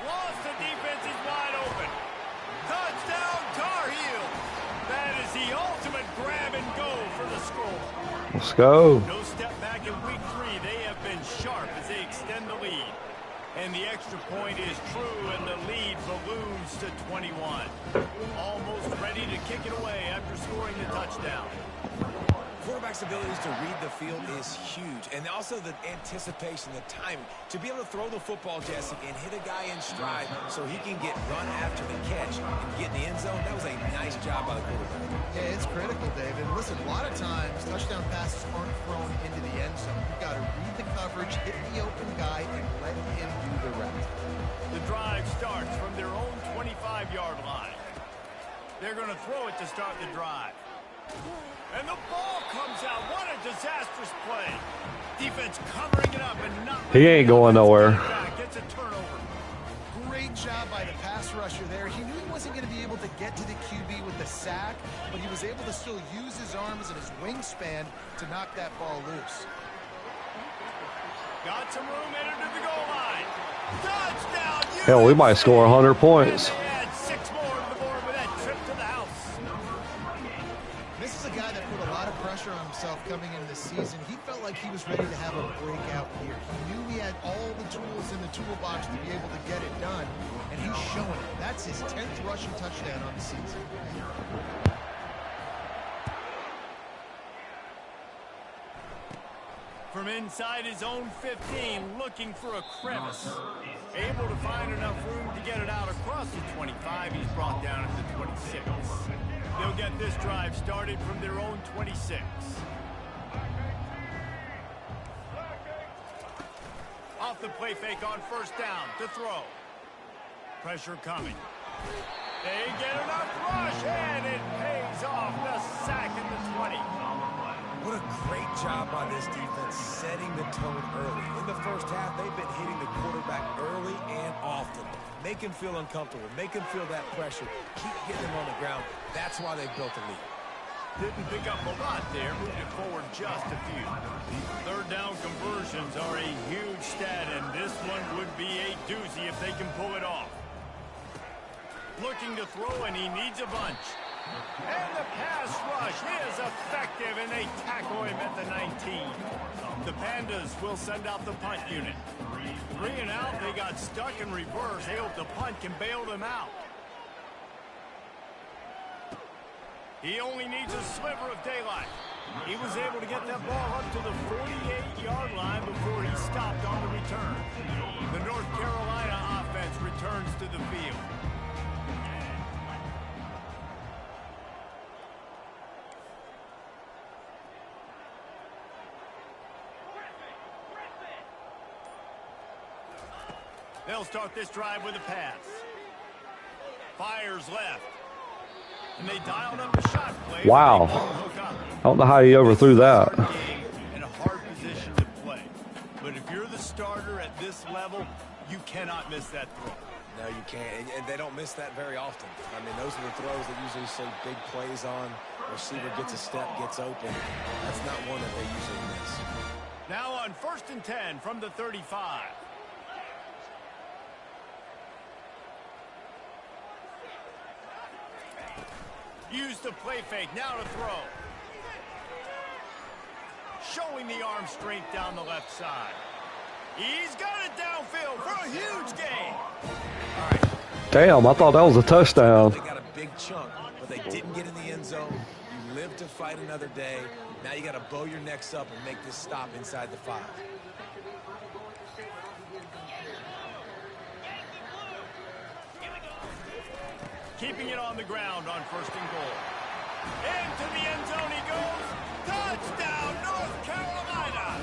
[SPEAKER 1] Lost the defense, is wide open. Touchdown, Tar Heels. That is the ultimate grab and go for the score.
[SPEAKER 6] Let's go.
[SPEAKER 1] No step back in week 3. They have been sharp as they extend the lead. And the extra point is true, and the lead balloons to 21. Almost ready to kick it away after scoring the touchdown.
[SPEAKER 2] Quarterback's abilities to read the field is huge, and also the anticipation, the timing. To be able to throw the football, Jesse, and hit a guy in stride so he can get run after the catch and get in the end zone, that was a nice job by the quarterback.
[SPEAKER 3] Yeah, it's critical, David. Listen, a lot of times, touchdown passes aren't thrown into the end zone. You've got to read the coverage, hit the open guy, and let him do the rest.
[SPEAKER 1] The drive starts from their own 25-yard line. They're going to throw it to start the drive. And the ball comes out. What a disastrous play. Defense covering it up and not.
[SPEAKER 6] He ain't going nowhere.
[SPEAKER 1] Gets a turnover.
[SPEAKER 3] Great job by the pass rusher there. He knew he wasn't going to be able to get to the QB with the sack, but he was able to still use his arms and his wingspan to knock that ball loose.
[SPEAKER 1] Got some room, entered to the goal line. Touchdown.
[SPEAKER 6] Hell, we might score 100 points.
[SPEAKER 1] And they add 6 more to the board with that trip to the house.
[SPEAKER 3] This is a guy that put a lot of pressure on himself coming into the season. He felt like he was ready to have a breakout year. He knew he had all the tools in the toolbox to be able to get it done, and he's showing it. That's his 10th rushing touchdown on the season.
[SPEAKER 1] From inside his own 15, looking for a crevice. Able to find enough room to get it out across the 25. He's brought down at the 26. They'll get this drive started from their own 26. Off the play fake on first down to throw. Pressure coming. They get enough rush, and it pays off. The sack at the 20.
[SPEAKER 2] What a great job by this defense setting the tone early. In the first half, they've been hitting the quarterback early and often. Make him feel uncomfortable. Make him feel that pressure. Keep getting him on the ground. That's why they built the lead.
[SPEAKER 1] Didn't pick up a lot there. Moved it forward just a few. Third down conversions are a huge stat, and this one would be a doozy if they can pull it off. Looking to throw, and he needs a bunch. And the pass rush is effective, and they tackle him at the 19. The Pandas will send out the punt unit. 3 and out, they got stuck in reverse. They hope the punt can bail them out. He only needs a sliver of daylight. He was able to get that ball up to the 48-yard line before he stopped on the return. The North Carolina offense returns to the field. They'll start this drive with a pass. Fires left. And they dialed up the shot play.
[SPEAKER 6] Wow. I don't know how he overthrew that.
[SPEAKER 1] In a hard position to play. But if you're the starter at this level, you cannot miss that throw.
[SPEAKER 2] No, you can't. And they don't miss that very often. I mean, those are the throws that usually see big plays on. Receiver gets a step, gets open. That's not one that they usually miss.
[SPEAKER 1] Now on 1st and 10 from the 35. Use the play fake, now to throw. Showing the arm strength down the left side. He's got it downfield for a huge gain. All right.
[SPEAKER 6] Damn, I thought that was a touchdown.
[SPEAKER 2] They got a big chunk, but they didn't get in the end zone. You live to fight another day. Now you got to bow your necks up and make this stop inside the 5.
[SPEAKER 1] Keeping it on the ground on 1st and goal. Into the end zone he goes. Touchdown, North Carolina.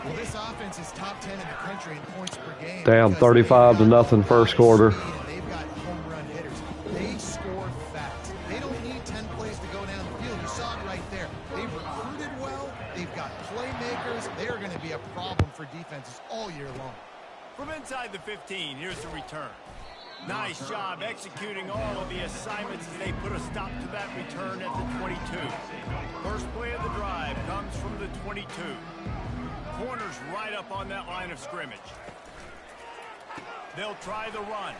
[SPEAKER 3] Well, this offense is top 10 in the country in points per game.
[SPEAKER 6] Damn, 35-0 first quarter.
[SPEAKER 3] They've got home run hitters. They score fast. They don't need 10 plays to go down the field. You saw it right there. They've recruited well. They've got playmakers. They are going to be a problem for defenses all year long.
[SPEAKER 1] From inside the 15, here's the return. Nice job executing all of the assignments as they put a stop to that return at the 22. First play of the drive comes from the 22. Corners right up on that line of scrimmage. They'll try the run.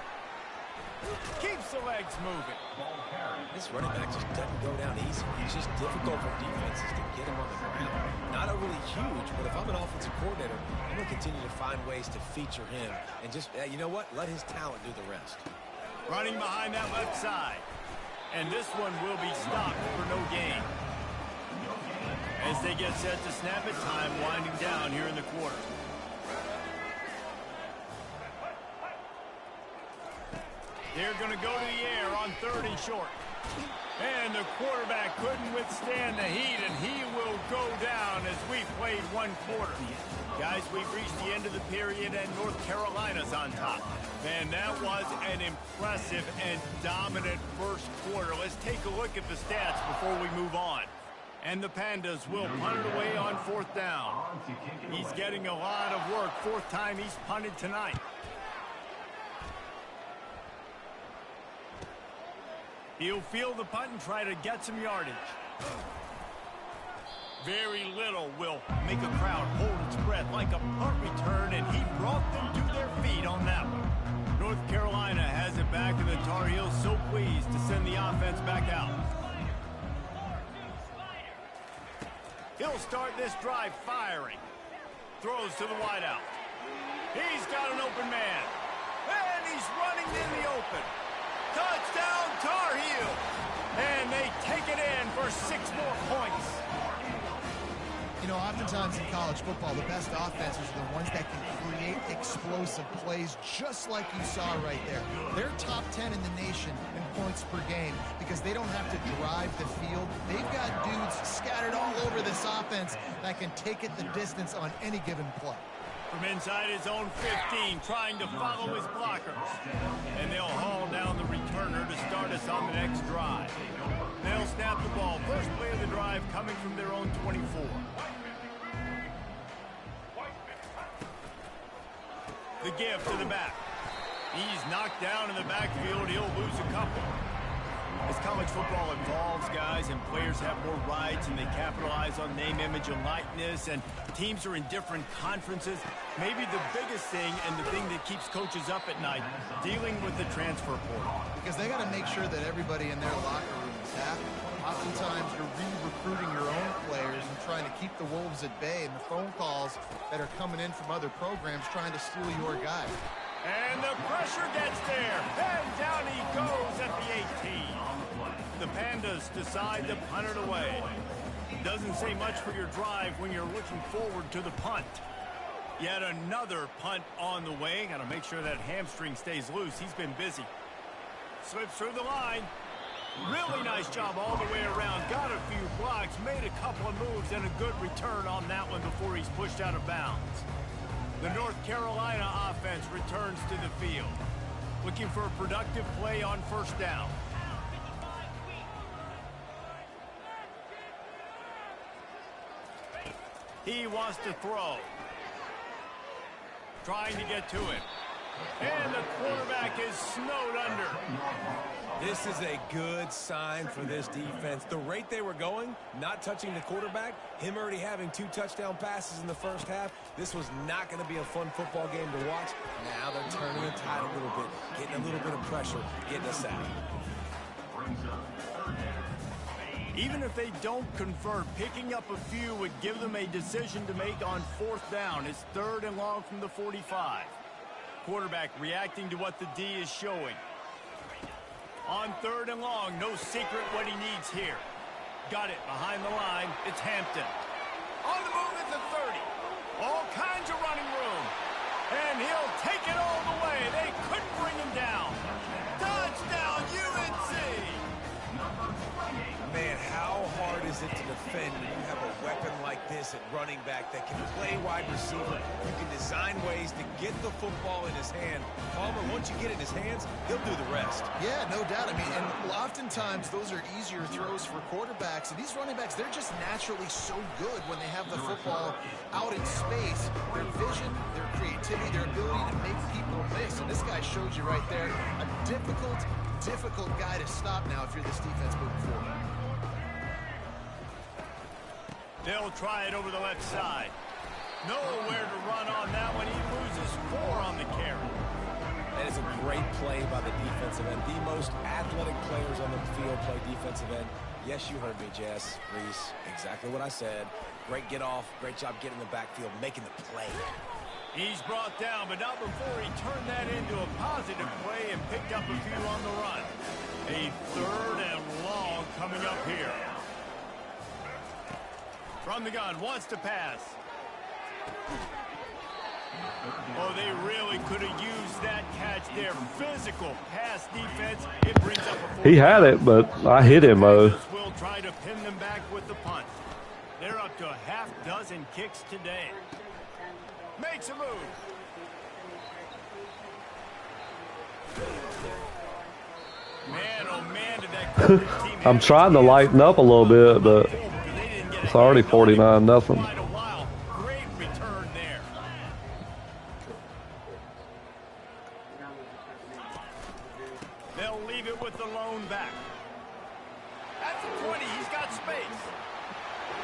[SPEAKER 1] Keeps the legs moving.
[SPEAKER 2] This running back just doesn't go down easy. It's just difficult for defenses to get him on the ground. Not overly huge, but if I'm an offensive coordinator, I'm going to continue to find ways to feature him. And just, you know what? Let his talent do the rest.
[SPEAKER 1] Running behind that left side. And this one will be stopped for no gain. As they get set to snap it, time winding down here in the quarter. They're going to go to the air on 3rd and short. And the quarterback couldn't withstand the heat, and he will go down as we played 1 quarter. Guys, we've reached the end of the period, and North Carolina's on top. Man, that was an impressive and dominant first quarter. Let's take a look at the stats before we move on. And the Pandas will punt it away on 4th down. He's getting a lot of work. 4th time he's punted tonight. He'll field the punt and try to get some yardage. Very little will make a crowd hold its breath like a punt return, and he brought them to their feet on that one. North Carolina has it back, and the Tar Heels so pleased to send the offense back out. He'll start this drive firing. Throws to the wideout. He's got an open man. And he's running in the open. Touchdown, Tar Heels! And they take it in for 6 more points.
[SPEAKER 3] You know, oftentimes in college football, the best offenses are the ones that can create explosive plays just like you saw right there. They're top 10 in the nation in points per game because they don't have to drive the field. They've got dudes scattered all over this offense that can take it the distance on any given play.
[SPEAKER 1] From inside his own 15, trying to follow his blockers. And they'll haul down the returner to start us on the next drive. They'll snap the ball. First play of the drive coming from their own 24. The give to the back. He's knocked down in the backfield. He'll lose a couple. As college football evolves, guys, and players have more rights and they capitalize on name, image, and likeness, and teams are in different conferences, maybe the biggest thing and the thing that keeps coaches up at night, dealing with the transfer portal.
[SPEAKER 3] Because they got to make sure that everybody in their locker room is happy. Oftentimes, you're re-recruiting your own players and trying to keep the Wolves at bay, and the phone calls that are coming in from other programs trying to steal your guy.
[SPEAKER 1] And the pressure gets there, and down he goes at the 18. The Pandas decide to punt it away. Doesn't say much for your drive when you're looking forward to the punt. Yet another punt on the way. Got to make sure that hamstring stays loose. He's been busy. Slips through the line. Really nice job all the way around. Got a few blocks, made a couple of moves, and a good return on that one before he's pushed out of bounds. The North Carolina offense returns to the field. Looking for a productive play on 1st down. He wants to throw. Trying to get to it. And the quarterback is snowed under.
[SPEAKER 2] This is a good sign for this defense. The rate they were going, not touching the quarterback, him already having 2 touchdown passes in the first half, this was not going to be a fun football game to watch. Now they're turning the tide a little bit, getting a little bit of pressure, getting us out.
[SPEAKER 1] Even if they don't convert, picking up a few would give them a decision to make on 4th down. It's 3rd and long from the 45. Quarterback reacting to what the D is showing. On 3rd and long, no secret what he needs here. Got it behind the line. It's Hampton. On the move at the 30. All kinds of running room. And he'll take it all the way. They couldn't bring him down. Touchdown, UNC!
[SPEAKER 2] Man, how hard is it to defend when you have a weapon like this at running back that can play wide receiver? You can design ways to get the football in his hand. Palmer, once you get it in his hands, he'll do the rest.
[SPEAKER 3] Yeah, no doubt. I mean, and oftentimes those are easier throws for quarterbacks. And these running backs, they're just naturally so good when they have the football out in space. Their vision, their creativity, their ability to make people miss. And this guy shows you right there a difficult guy to stop now if you're this defense moving forward.
[SPEAKER 1] They'll try it over the left side. Nowhere to run on that one. He loses 4 on the carry.
[SPEAKER 2] And it's a great play by the defensive end. The most athletic players on the field play defensive end. Yes, you heard me, Jess, Reese. Exactly what I said. Great get off. Great job getting in the backfield, making the play.
[SPEAKER 1] He's brought down, but not before he turned that into a positive play and picked up a few on the run. A 3rd and long coming up here. From the gun, wants to pass. Oh, they really could have used that catch there. Physical pass defense. It brings up a
[SPEAKER 6] He had it, but I hit him,
[SPEAKER 1] Will try to pin them back with the punt. They're up to a half dozen kicks today. Makes a move. Man, oh man, did that team
[SPEAKER 6] I'm trying to lighten up a little bit, but it's already 49-0.
[SPEAKER 1] Great return there. They'll leave it with the lone back. At the 20, he's got space.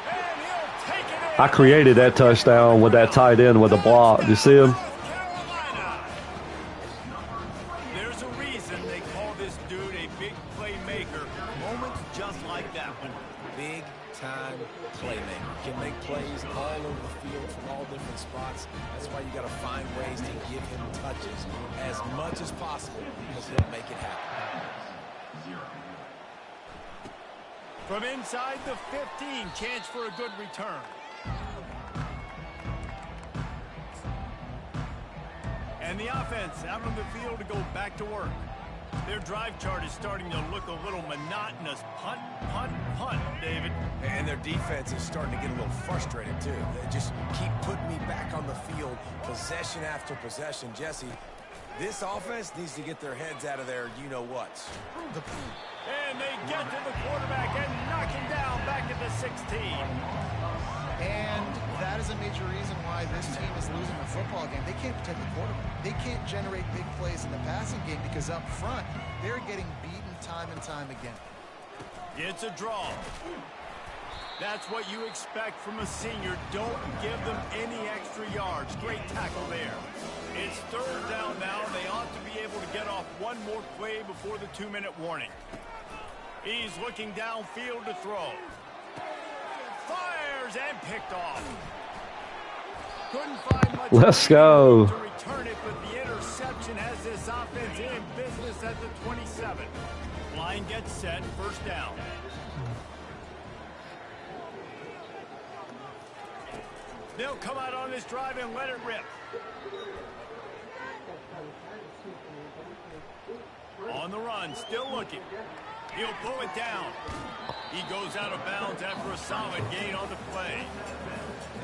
[SPEAKER 1] And he'll take it in.
[SPEAKER 6] I created that touchdown with that tight end with a block. You see him?
[SPEAKER 1] There's a reason they call this dude a big playmaker. Moments just like that one.
[SPEAKER 2] Big time playmaker. Can make plays all over the field from all different spots. That's why you got to find ways to give him touches as much as possible because he'll make it happen.
[SPEAKER 1] From inside the 15, chance for a good return. And the offense out on the field to go back to work. Their drive chart is starting to look a little monotonous. Punt, punt, punt, David.
[SPEAKER 2] And their defense is starting to get a little frustrated, too. They just keep putting me back on the field, possession after possession. Jesse, this offense needs to get their heads out of their you-know-whats.
[SPEAKER 1] And they get to the quarterback and knock him down back at the 16.
[SPEAKER 3] And that is a major reason why this team is losing the football game. They can't protect the quarterback. They can't generate big plays in the passing game because up front, they're getting beaten time and time again.
[SPEAKER 1] It's a draw. That's what you expect from a senior. Don't give them any extra yards. Great tackle there. It's 3rd down now. They ought to be able to get off one more play before the 2-minute warning. He's looking downfield to throw. Fires and picked off. Couldn't find much.
[SPEAKER 6] Let's go.
[SPEAKER 1] To return it, but the interception has this offense in business at the 27. Line gets set, 1st down. They'll come out on this drive and let it rip. On the run, still looking. He'll pull it down. He goes out of bounds after a solid gain on the play.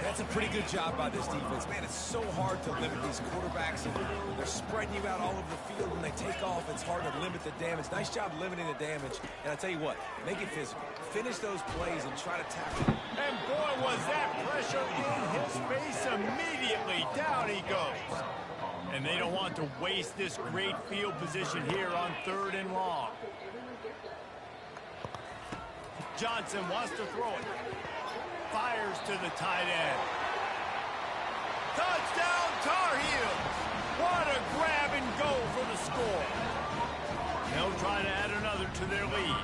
[SPEAKER 2] That's a pretty good job by this defense. Man, it's so hard to limit these quarterbacks. And they're spreading you out all over the field. When they take off, it's hard to limit the damage. Nice job limiting the damage. And I tell you what, make it physical. Finish those plays and try to tackle.
[SPEAKER 1] And boy, was that pressure in his face immediately. Down he goes. And they don't want to waste this great field position here on 3rd and long. Johnson wants to throw it. Fires to the tight end. Touchdown, Tar Heels. What a grab and go for the score. They'll try to add another to their lead.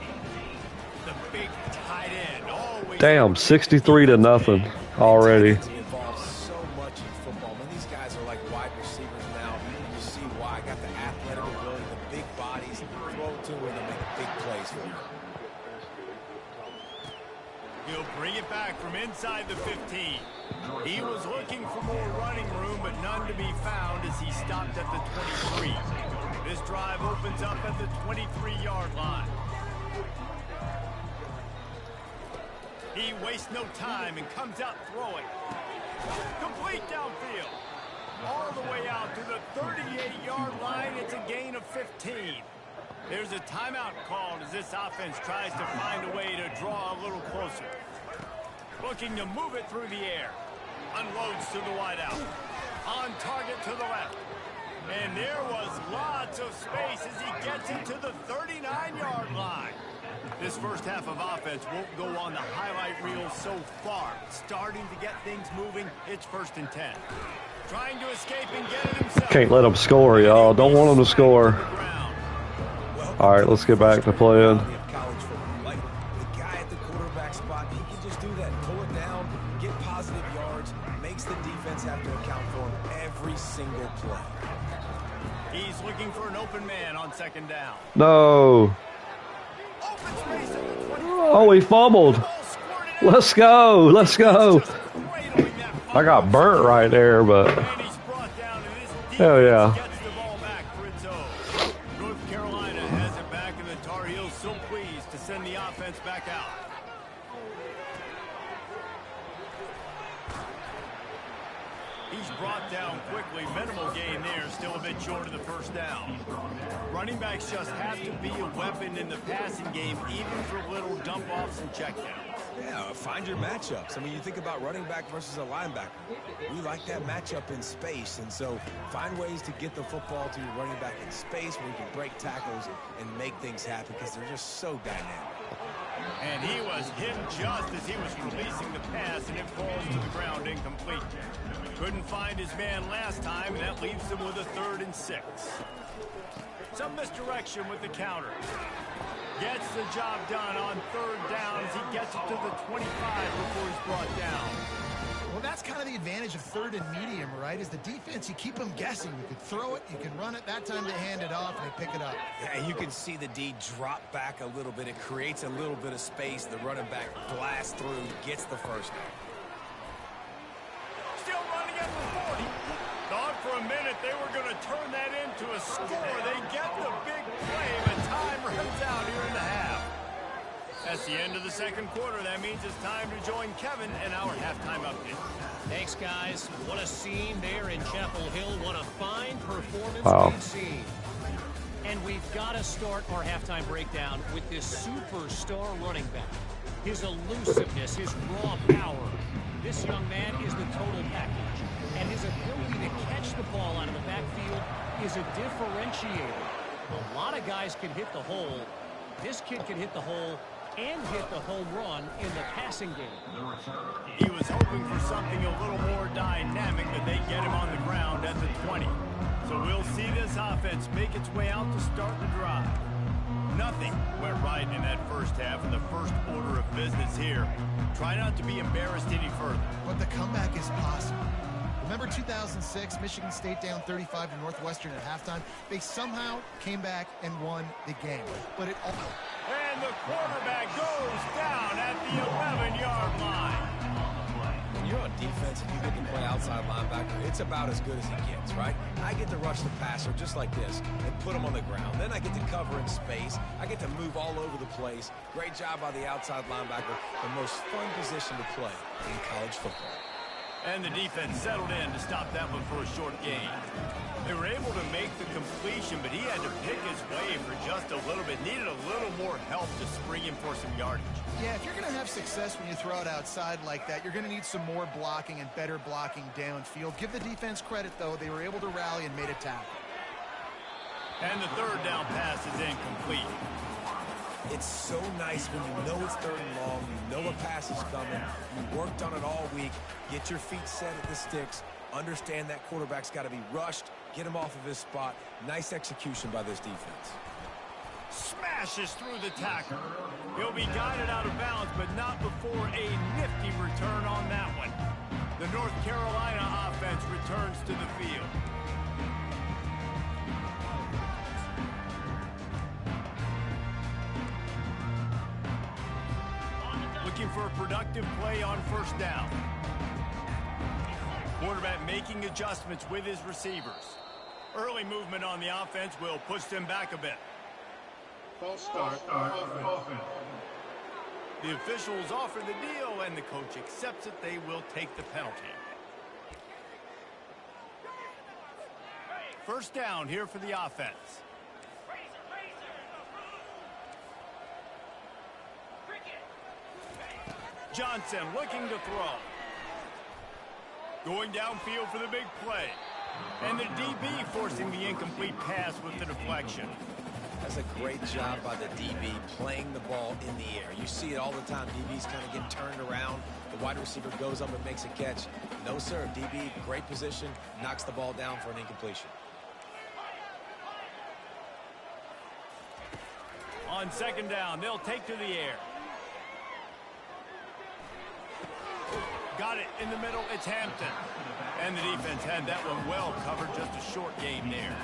[SPEAKER 1] The big tight end always.
[SPEAKER 6] Damn, 63-0 already.
[SPEAKER 2] Involves so much in football. Man, these guys are like wide receivers now. You see why. Got the athletic ability, the big bodies. Throw it to them and make big plays for them.
[SPEAKER 1] He'll bring it back from inside the 15. He was looking for more running room, but none to be found as he stopped at the 23. This drive opens up at the 23-yard line. He wastes no time and comes out throwing. Complete downfield. All the way out to the 38-yard line. It's a gain of 15. There's a timeout called as this offense tries to find a way to draw a little closer. Looking to move it through the air. Unloads to the wideout. On target to the left. And there was lots of space as he gets it to the 39-yard line. This first half of offense won't go on the highlight reel so far. Starting to get things moving. It's 1st and 10. Trying to escape and get it himself.
[SPEAKER 6] Can't let them score, y'all. Don't want them to score. All right, let's get back to playing.
[SPEAKER 2] Like the guy at the quarterback spot, he can just do that. Pull it down, get positive yards, makes the defense have to account for him every single play.
[SPEAKER 1] He's looking for an open man on second down.
[SPEAKER 6] No. Oh, he fumbled. Let's go. Let's go. I got burnt right there, but hell yeah.
[SPEAKER 1] North Carolina has it back, and the Tar Heels so pleased to send the offense back out. He's brought down quickly. Minimal gain there. Still a bit short of the first down. Running backs just have to be a weapon in the passing game, even for little dump-offs and checkdowns.
[SPEAKER 2] Yeah, find your matchups. I mean, you think about running back versus a linebacker. We like that matchup in space, and so find ways to get the football to your running back in space where you can break tackles and make things happen because they're just so dynamic.
[SPEAKER 1] And he was hit just as he was releasing the pass, and it falls to the ground incomplete. Couldn't find his man last time, and that leaves him with a 3rd and 6. Some misdirection with the counter. Gets the job done on 3rd down as he gets it to the 25 before he's brought down.
[SPEAKER 3] Well, that's kind of the advantage of 3rd and medium, right? Is the defense, you keep them guessing. You can throw it, you can run it. That time they hand it off and they pick it up.
[SPEAKER 2] Yeah, you can see the D drop back a little bit. It creates a little bit of space. The running back blasts through, gets the first down.
[SPEAKER 1] Still running at the 40. Thought for a minute they were going to turn that into a score. They get the big play, but time runs out here in the half. That's the end of the second quarter. That means it's time to join Kevin and our halftime update.
[SPEAKER 4] Thanks, guys. What a scene there in Chapel Hill. What a fine performance we've seen. And we've got to start our halftime breakdown with this superstar running back. His elusiveness, his raw power. This young man is the total package. And his ability to catch the ball out of the backfield is a differentiator. A lot of guys can hit the hole. This kid can hit the hole and hit the home run in the passing game.
[SPEAKER 1] He was hoping for something a little more dynamic, but they get him on the ground at the 20. So we'll see this offense make its way out to start the drive. Nothing went right in that first half, and the first order of business here. Try not to be embarrassed any further.
[SPEAKER 3] But the comeback is possible. Remember 2006, Michigan State down 35 to Northwestern at halftime? They somehow came back and won the game. But it all...
[SPEAKER 1] And the quarterback goes down at the 11-yard line.
[SPEAKER 2] When you're on defense and you get to play outside linebacker, it's about as good as he gets, right? I get to rush the passer just like this and put him on the ground. Then I get to cover in space. I get to move all over the place. Great job by the outside linebacker. The most fun position to play in college football.
[SPEAKER 1] And the defense settled in to stop that one for a short gain. They were able to make the completion, but he had to pick his way for just a little bit. Needed a little more help to spring him for some yardage.
[SPEAKER 3] Yeah, if you're going to have success when you throw it outside like that, you're going to need some more blocking and better blocking downfield. Give the defense credit, though. They were able to rally and made a tackle.
[SPEAKER 1] And the 3rd down pass is incomplete.
[SPEAKER 2] It's so nice when you know it's 3rd and long, you know a pass is coming, you worked on it all week, get your feet set at the sticks, understand that quarterback's got to be rushed, get him off of his spot. Nice execution by this defense.
[SPEAKER 1] Smashes through the tackle. He'll be guided out of bounds, but not before a nifty return on that one. The North Carolina offense returns to the field. Looking for a productive play on 1st down. Quarterback making adjustments with his receivers. Early movement on the offense will push them back a bit.
[SPEAKER 5] False start offense.
[SPEAKER 1] The officials offer the deal, and the coach accepts it. They will take the penalty. 1st down here for the offense. Johnson looking to throw. Going downfield for the big play. And the DB forcing the incomplete pass with the deflection.
[SPEAKER 2] That's a great job by the DB playing the ball in the air. You see it all the time. DBs kind of get turned around. The wide receiver goes up and makes a catch. No, sir. DB, great position, knocks the ball down for an incompletion.
[SPEAKER 1] On second down, they'll take to the air. Got it in the middle. It's Hampton. And the defense had that one well covered. Just a short game there.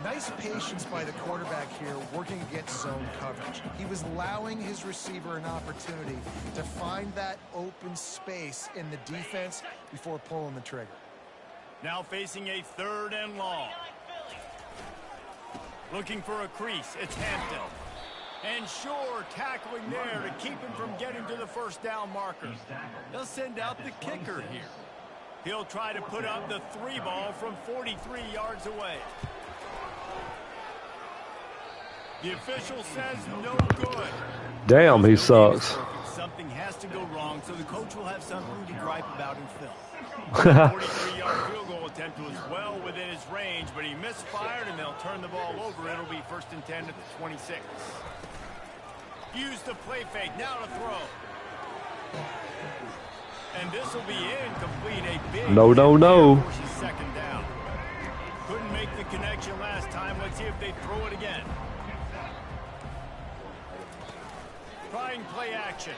[SPEAKER 3] Nice patience by the quarterback here, working against zone coverage. He was allowing his receiver an opportunity to find that open space in the defense before pulling the trigger.
[SPEAKER 1] Now facing a 3rd and long. Looking for a crease. It's Hampton. And sure, tackling there to keep him from getting to the first down marker. They'll send out the kicker here. He'll try to put up the 3 ball from 43 yards away. The official says no good.
[SPEAKER 6] Damn, he sucks.
[SPEAKER 1] Something has to go wrong, so the coach will have something to gripe about in film. 43-yard field goal attempt was well within his range, but he misfired, and they'll turn the ball over. It'll be 1st and 10 at the 26. Use the play fake, now to throw. And this will be incomplete. A big
[SPEAKER 6] No.
[SPEAKER 1] second down. Couldn't make the connection last time. Let's see if they throw it again. Trying play action.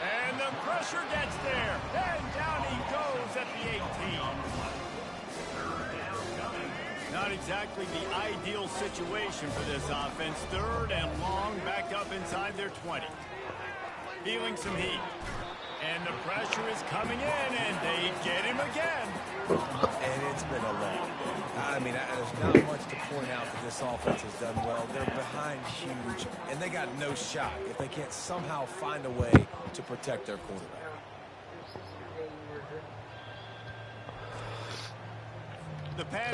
[SPEAKER 1] And the pressure gets there. And down he goes at the 18. Not exactly the ideal situation for this offense. 3rd and long, back up inside their 20. Feeling some heat. And the pressure is coming in, and they get him again.
[SPEAKER 2] And it's been a long day. I mean, there's not much to point out that this offense has done well. They're behind huge, and they got no shot if they can't somehow find a way to protect their quarterback.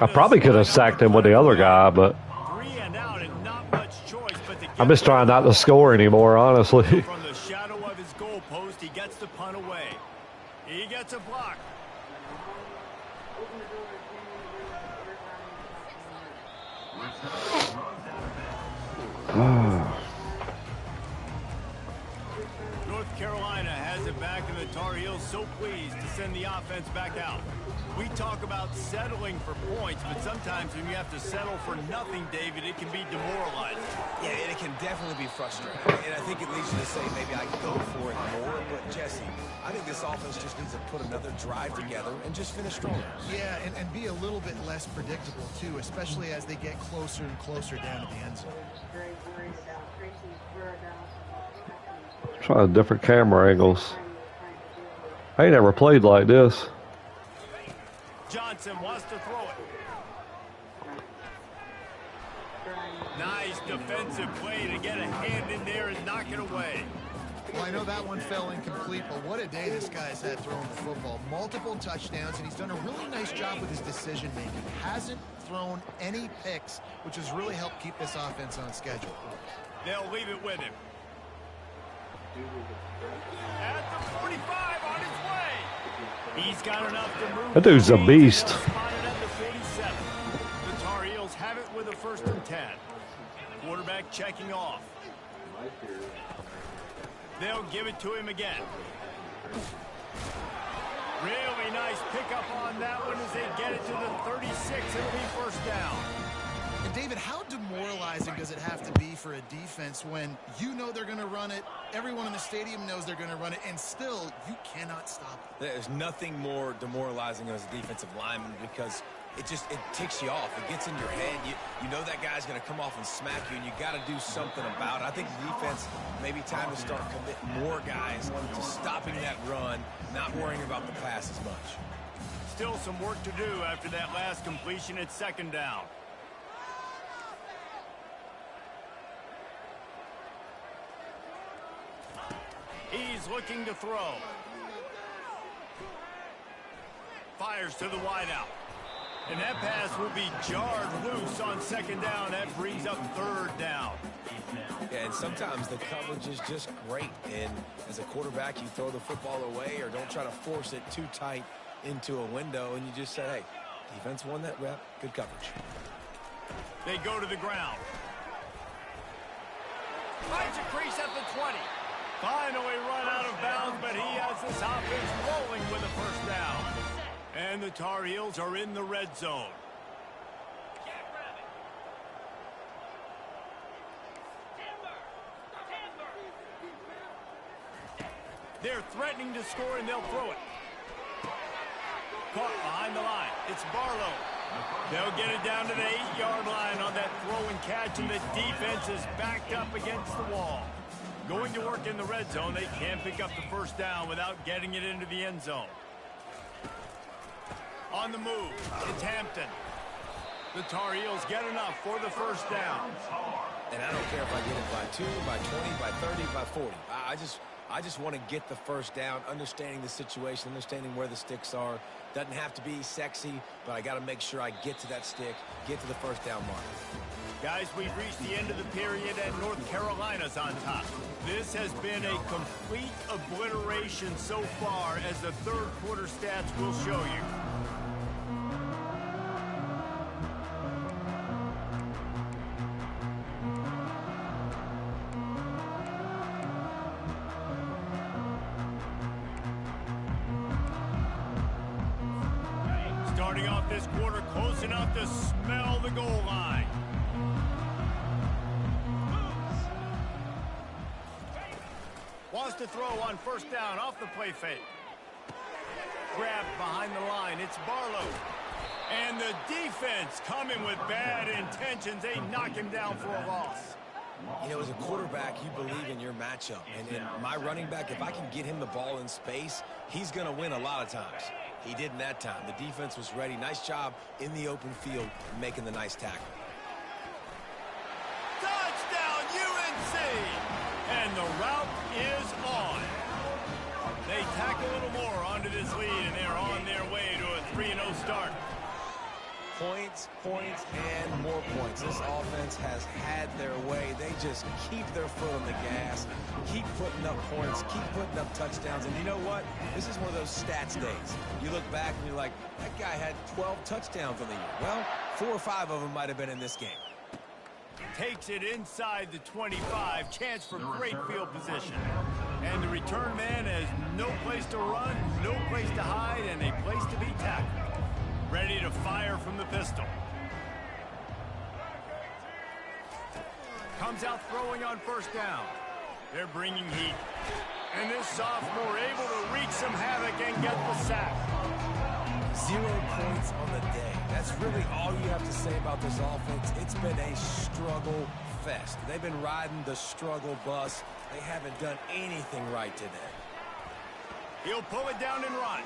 [SPEAKER 6] I probably could have sacked him with the other guy, but
[SPEAKER 1] 3 and out and not much choice, but
[SPEAKER 6] I'm just trying not to score anymore, honestly.
[SPEAKER 1] from the shadow of his goal post, he gets the punt away. He gets a block. North Carolina has it back, and the Tar Heels so pleased to send the offense back out. We talk about settling for points, but sometimes when you have to settle for nothing, David, it can be demoralizing.
[SPEAKER 2] Yeah, and it can definitely be frustrating. And I think it leads you to say maybe I go for it more. But, Jesse, I think this offense just needs to put another drive together and just finish strong.
[SPEAKER 3] Yeah, and be a little bit less predictable, too, especially as they get closer and closer down to the end zone.
[SPEAKER 6] Try different camera angles. I ain't never played like this.
[SPEAKER 1] Johnson wants to throw it. Nice defensive play to get a hand in there and knock it away.
[SPEAKER 3] Well, I know that one fell incomplete, but what a day this guy's had throwing the football. Multiple touchdowns, and he's done a really nice job with his decision-making. Hasn't thrown any picks, which has really helped keep this offense on schedule.
[SPEAKER 1] They'll leave it with him. At the 45 on his way. He's got enough to move.
[SPEAKER 6] That dude's a beast.
[SPEAKER 1] Spotted at the 47. The Tar Heels have it with a 1st and 10. Quarterback checking off. They'll give it to him again. Really nice pickup on that one as they get it to the 36. It'll be 1st down.
[SPEAKER 3] And David, how demoralizing does it have to be for a defense when you know they're going to run it, everyone in the stadium knows they're going to run it, and still you cannot stop it?
[SPEAKER 2] There's nothing more demoralizing as a defensive lineman because it ticks you off. It gets in your head. You know that guy's going to come off and smack you, and you got to do something about it. I think the defense, maybe time to start committing more guys to stopping that run, not worrying about the pass as much.
[SPEAKER 1] Still some work to do after that last completion at 2nd down. He's looking to throw. Fires to the wideout. And that pass will be jarred loose on 2nd down. That brings up 3rd down.
[SPEAKER 2] Yeah, and sometimes the coverage is just great. And as a quarterback, you throw the football away or don't try to force it too tight into a window. And you just say, hey, defense won that rep. Good coverage.
[SPEAKER 1] They go to the ground. Finds a crease at the 20. Finally run out of bounds, but And the Tar Heels are in the red zone. They're threatening to score, and they'll throw it. Caught behind the line. It's Barlow. They'll get it down to the 8-yard line on that throw and catch, and the defense is backed up against the wall. Going to work in the red zone, they can't pick up the first down without getting it into the end zone. On the move, it's Hampton. The Tar Heels get enough for the first down.
[SPEAKER 2] And I don't care if I get it by 2, by 20, by 30, by 40. I just want to get the first down, understanding the situation, understanding where the sticks are. Doesn't have to be sexy, but I got to make sure I get to that stick, get to the first down mark.
[SPEAKER 1] Guys, we've reached the end of the period, and North Carolina's on top. This has been a complete obliteration so far, as the third quarter stats will show you. Starting off this quarter close enough to smell the goal line. Wants to throw on first down off the play fake. Grabbed behind the line. It's Barlow. And the defense coming with bad intentions. They knock him down for a loss.
[SPEAKER 2] You know, as a quarterback, you believe in your matchup. And my running back, if I can get him the ball in space, he's going to win a lot of times. He didn't that time. The defense was ready. Nice job in the open field making the nice tackle.
[SPEAKER 1] Touchdown, UNC! And the route is on. They tack a little more onto this lead, and they're on their way to a 3-0 start.
[SPEAKER 2] Points, points, and more points. This offense has had their way. They just keep their foot on the gas, keep putting up points, keep putting up touchdowns. And you know what? This is one of those stats days. You look back and you're like, that guy had 12 touchdowns on the year. Well, 4 or 5 of them might have been in this game.
[SPEAKER 1] Takes it inside the 25. Chance for great field position. And the return man has no place to run, no place to hide, and a place to be tackled. Ready to fire from the pistol. Comes out throwing on first down. They're bringing heat. And this sophomore able to wreak some havoc and get the sack.
[SPEAKER 2] 0 points on the day. That's really all you have to say about this offense. It's been a struggle fest. They've been riding the struggle bus. They haven't done anything right today.
[SPEAKER 1] He'll pull it down and run.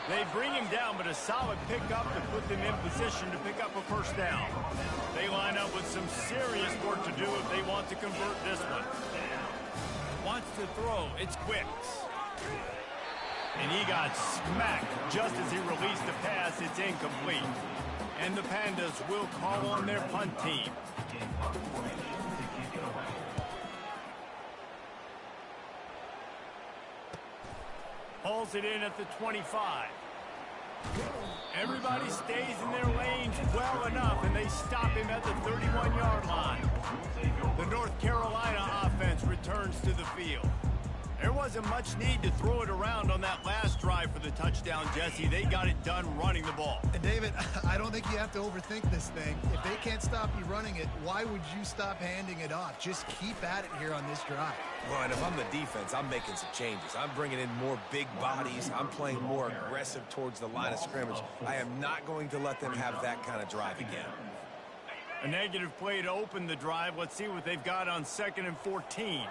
[SPEAKER 1] They bring him down, but a solid pickup to put them in position to pick up a first down. They line up with some serious work to do if they want to convert this one. Wants to throw. It's Quicks. And he got smacked just as he released the pass. It's incomplete. And the Pandas will call on their punt team. Pulls it in at the 25. Everybody stays in their lanes well enough, and they stop him at the 31-yard line. The North Carolina offense returns to the field. There wasn't much need to throw it around on that last drive for the touchdown, Jesse. They got it done running the ball.
[SPEAKER 3] And David, I don't think you have to overthink this thing. If they can't stop you running it, why would you stop handing it off? Just keep at it here on this drive.
[SPEAKER 2] Well, and if I'm the defense, I'm making some changes. I'm bringing in more big bodies. I'm playing more aggressive towards the line of scrimmage. I am not going to let them have that kind of drive again.
[SPEAKER 1] A negative play to open the drive. Let's see what they've got on 2nd and 14.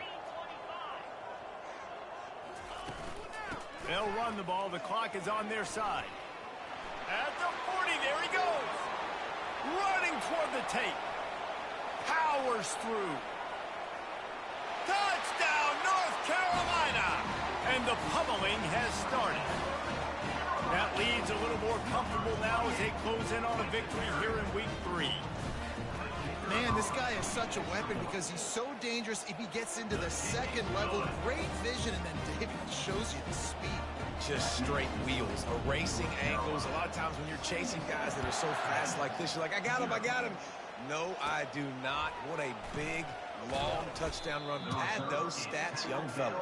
[SPEAKER 1] They'll run the ball. The clock is on their side. At the 40, there he goes. Running toward the tape. Powers through. Touchdown, North Carolina! And the pummeling has started. That lead's a little more comfortable now as they close in on a victory here in week 3.
[SPEAKER 3] Man, this guy is such a weapon because he's so dangerous if he gets into the second level. Great vision, and then David shows you the speed.
[SPEAKER 2] Just straight wheels, erasing angles. A lot of times when you're chasing guys that are so fast like this, you're like, I got him. No, I do not. What a big, long touchdown run. Pad those stats, young fella.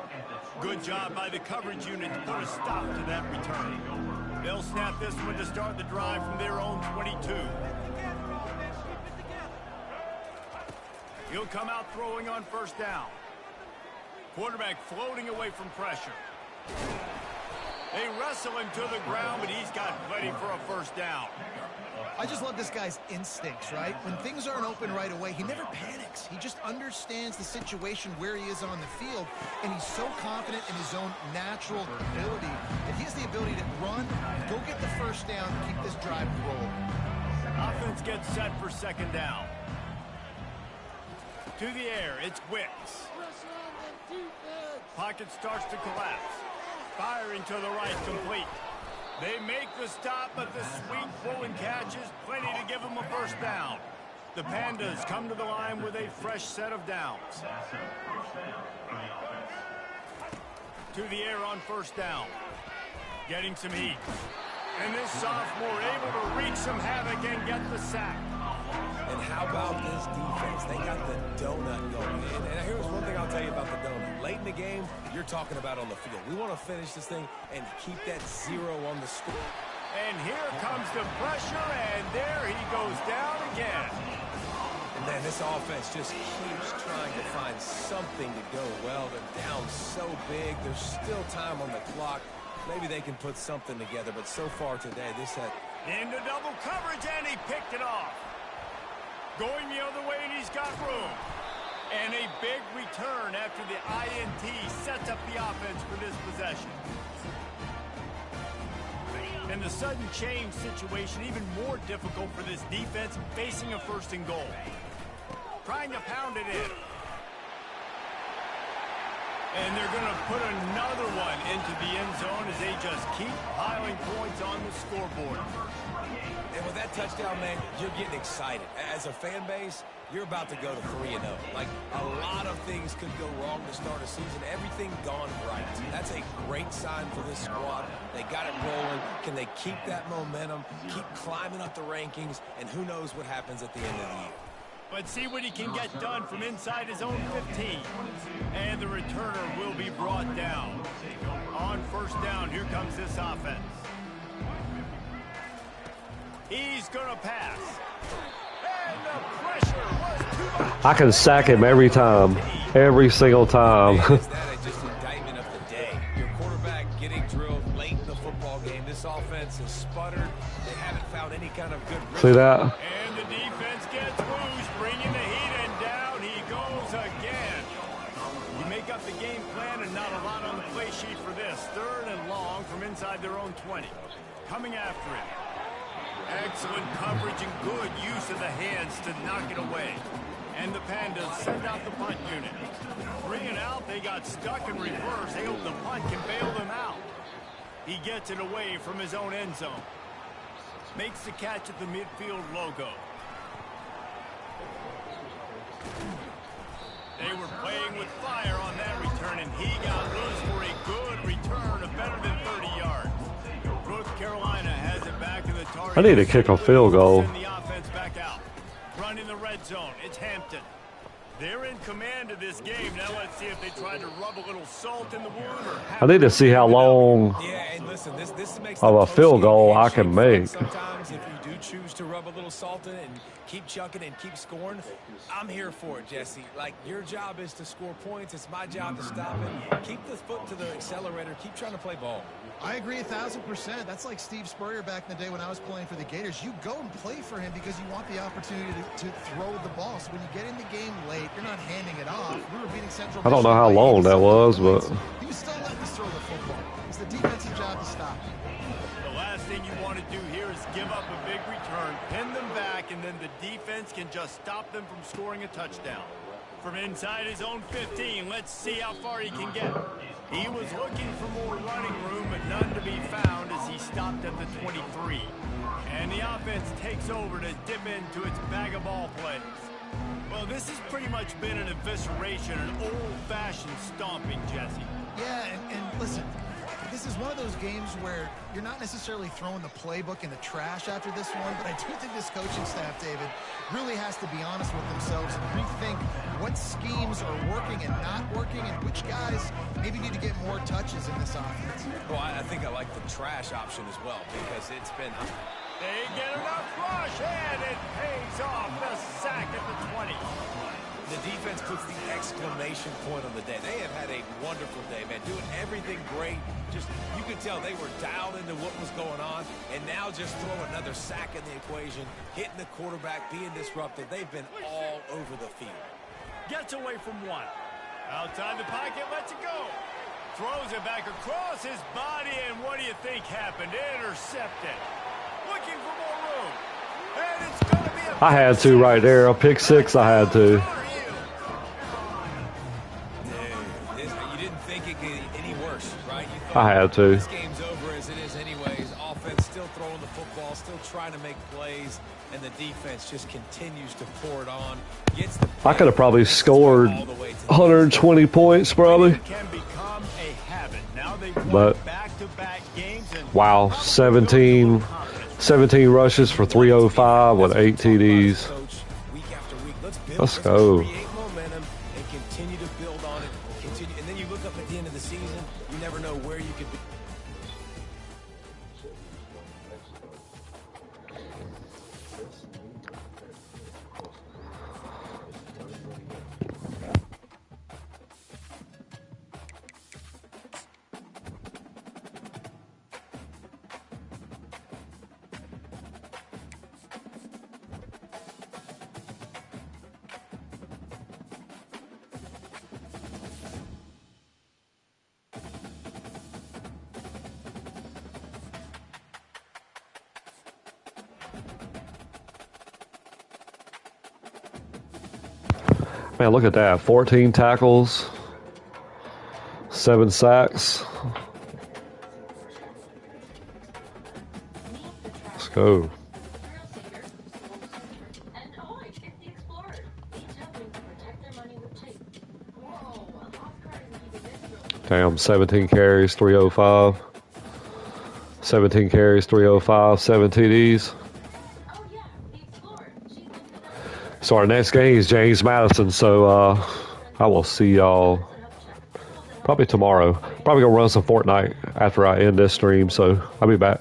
[SPEAKER 1] Good job by the coverage unit to put a stop to that return. They'll snap this one to start the drive from their own 22. He'll come out throwing on first down. Quarterback floating away from pressure. They wrestle him to the ground, but he's got plenty for a first down.
[SPEAKER 3] I just love this guy's instincts, right? When things aren't open right away, he never panics. He just understands the situation where he is on the field, and he's so confident in his own natural ability that he has the ability to run, go get the first down, and keep this drive rolling.
[SPEAKER 1] Offense gets set for second down. To the air, it's Wicks. Pocket starts to collapse. Firing to the right, complete. They make the stop, but the sweet pull and catch is plenty to give them a first down. The Pandas come to the line with a fresh set of downs. To the air on first down. Getting some heat. And this sophomore able to wreak some havoc and get the sack.
[SPEAKER 2] And how about this defense? They got the donut going in. And here's one thing I'll tell you about the donut. Late in the game, you're talking about on the field. We want to finish this thing and keep that 0 on the score.
[SPEAKER 1] And here comes the pressure, and there he goes down again.
[SPEAKER 2] And then this offense just keeps trying to find something to go well. They're down so big. There's still time on the clock. Maybe they can put something together, but so far today, this had...
[SPEAKER 1] Into double coverage, and he picked it off. Going the other way, and he's got room. And a big return after the INT sets up the offense for this possession. And the sudden change situation even more difficult for this defense facing a first and goal. Trying to pound it in. And they're going to put another one into the end zone as they just keep piling points on the scoreboard.
[SPEAKER 2] And with that touchdown, man, you're getting excited. As a fan base, you're about to go to 3-0. Like, a lot of things could go wrong to start a season. Everything gone right. That's a great sign for this squad. They got it rolling. Can they keep that momentum, keep climbing up the rankings, and who knows what happens at the end of the year.
[SPEAKER 1] But see what he can get done from inside his own 15. And the returner will be brought down. On first down, here comes this offense. He's going to pass. And the pressure was too much.
[SPEAKER 6] I can sack him every time. Every single time.
[SPEAKER 2] Is that just indictment of the day? Your quarterback getting drilled late in the football game. This offense has sputtered. They haven't found any kind of good rhythm.
[SPEAKER 6] See that?
[SPEAKER 1] And the defense gets loose, bringing the heat, and down he goes again. You make up the game plan and not a lot on the play sheet for this. Third and long from inside their own 20. Coming after it. Excellent coverage and good use of the hands to knock it away. And the Pandas send out the punt unit. 3 and out, they got stuck in reverse. They hope the punt can bail them out. He gets it away from his own end zone. Makes the catch at the midfield logo. They were playing with fire on that return, and he got loose for a good return of better than 30 yards. North Carolina has it back in the target.
[SPEAKER 6] I need to kick a field goal.
[SPEAKER 1] Send the offense back out. Run in the red zone. It's Hampton. They're in command of this game. Now let's see if they try to rub a little salt in the wound.
[SPEAKER 6] I need to see how long
[SPEAKER 2] Yeah, and listen, this makes
[SPEAKER 6] of a field goal I can make.
[SPEAKER 2] Sometimes if you do choose to rub a little salt in it and keep chucking and keep scoring, I'm here for it, Jesse. Like, your job is to score points. It's my job to stop it. Keep the foot to the accelerator. Keep trying to play ball.
[SPEAKER 3] I agree 1,000%. That's like Steve Spurrier back in the day when I was playing for the Gators. You go and play for him because you want the opportunity to throw the ball. So when you get in the game late, you're not handing it off. We were beating Central.
[SPEAKER 6] I don't know how long that was, but
[SPEAKER 3] he was still letting us throw the football. It's the defensive job to stop it.
[SPEAKER 1] The last thing you want to do here is give up a big return, pin them back, and then the defense can just stop them from scoring a touchdown. From inside his own 15, let's see how far he can get. He was looking for more running room, but none to be found as he stopped at the 23. And the offense takes over to dip into its bag of ball plays. Well, this has pretty much been an evisceration, an old-fashioned stomping, Jesse.
[SPEAKER 3] Yeah, and listen, this is one of those games where you're not necessarily throwing the playbook in the trash after this one, but I do think this coaching staff, David, really has to be honest with themselves and rethink what schemes are working and not working and which guys maybe need to get more touches in this offense.
[SPEAKER 2] Well, I think I like the trash option as well because it's been...
[SPEAKER 1] They get enough rush, and it pays off. The sack at the 20.
[SPEAKER 2] The defense puts the exclamation point on the day. They have had a wonderful day, man. Doing everything great. Just, you could tell they were dialed into what was going on. And now just throw another sack in the equation. Hitting the quarterback, being disruptive. They've been all over the field.
[SPEAKER 1] Gets away from one. Outside the pocket, lets it go. Throws it back across his body, and what do you think happened? Intercepted. Looking for more room. And it's going to be a...
[SPEAKER 6] I had to right there. A pick six, I had to.
[SPEAKER 2] You didn't think it could get any worse, right? You thought,
[SPEAKER 6] I had to.
[SPEAKER 2] This game's over as it is anyways. Offense still throwing the football, still trying to make plays, and the defense just continues to pour it on. Gets the
[SPEAKER 6] I could have probably scored 120 points, probably.
[SPEAKER 1] Can become a habit. Now they
[SPEAKER 6] But,
[SPEAKER 1] back-to-back games and
[SPEAKER 6] wow, 17 rushes for 305 with 8 TDs. Let's go.
[SPEAKER 2] Create momentum and continue to build on it. Continue, and then you look up at the end of the season, you never know where you could be.
[SPEAKER 6] Man, look at that. 14 tackles, 7 sacks. Let's go.
[SPEAKER 7] And ahoy, it's the Explorers. Each helping to protect their money with tape. Whoa, a lost card isn't even this real.
[SPEAKER 6] Damn, 17 carries, 305. 17 carries, 305, 7 TDs.
[SPEAKER 7] Oh yeah, the Explorers. She's into the...
[SPEAKER 6] So our next game is James Madison, so I will see y'all probably tomorrow. Probably gonna run some Fortnite after I end this stream, so I'll be back.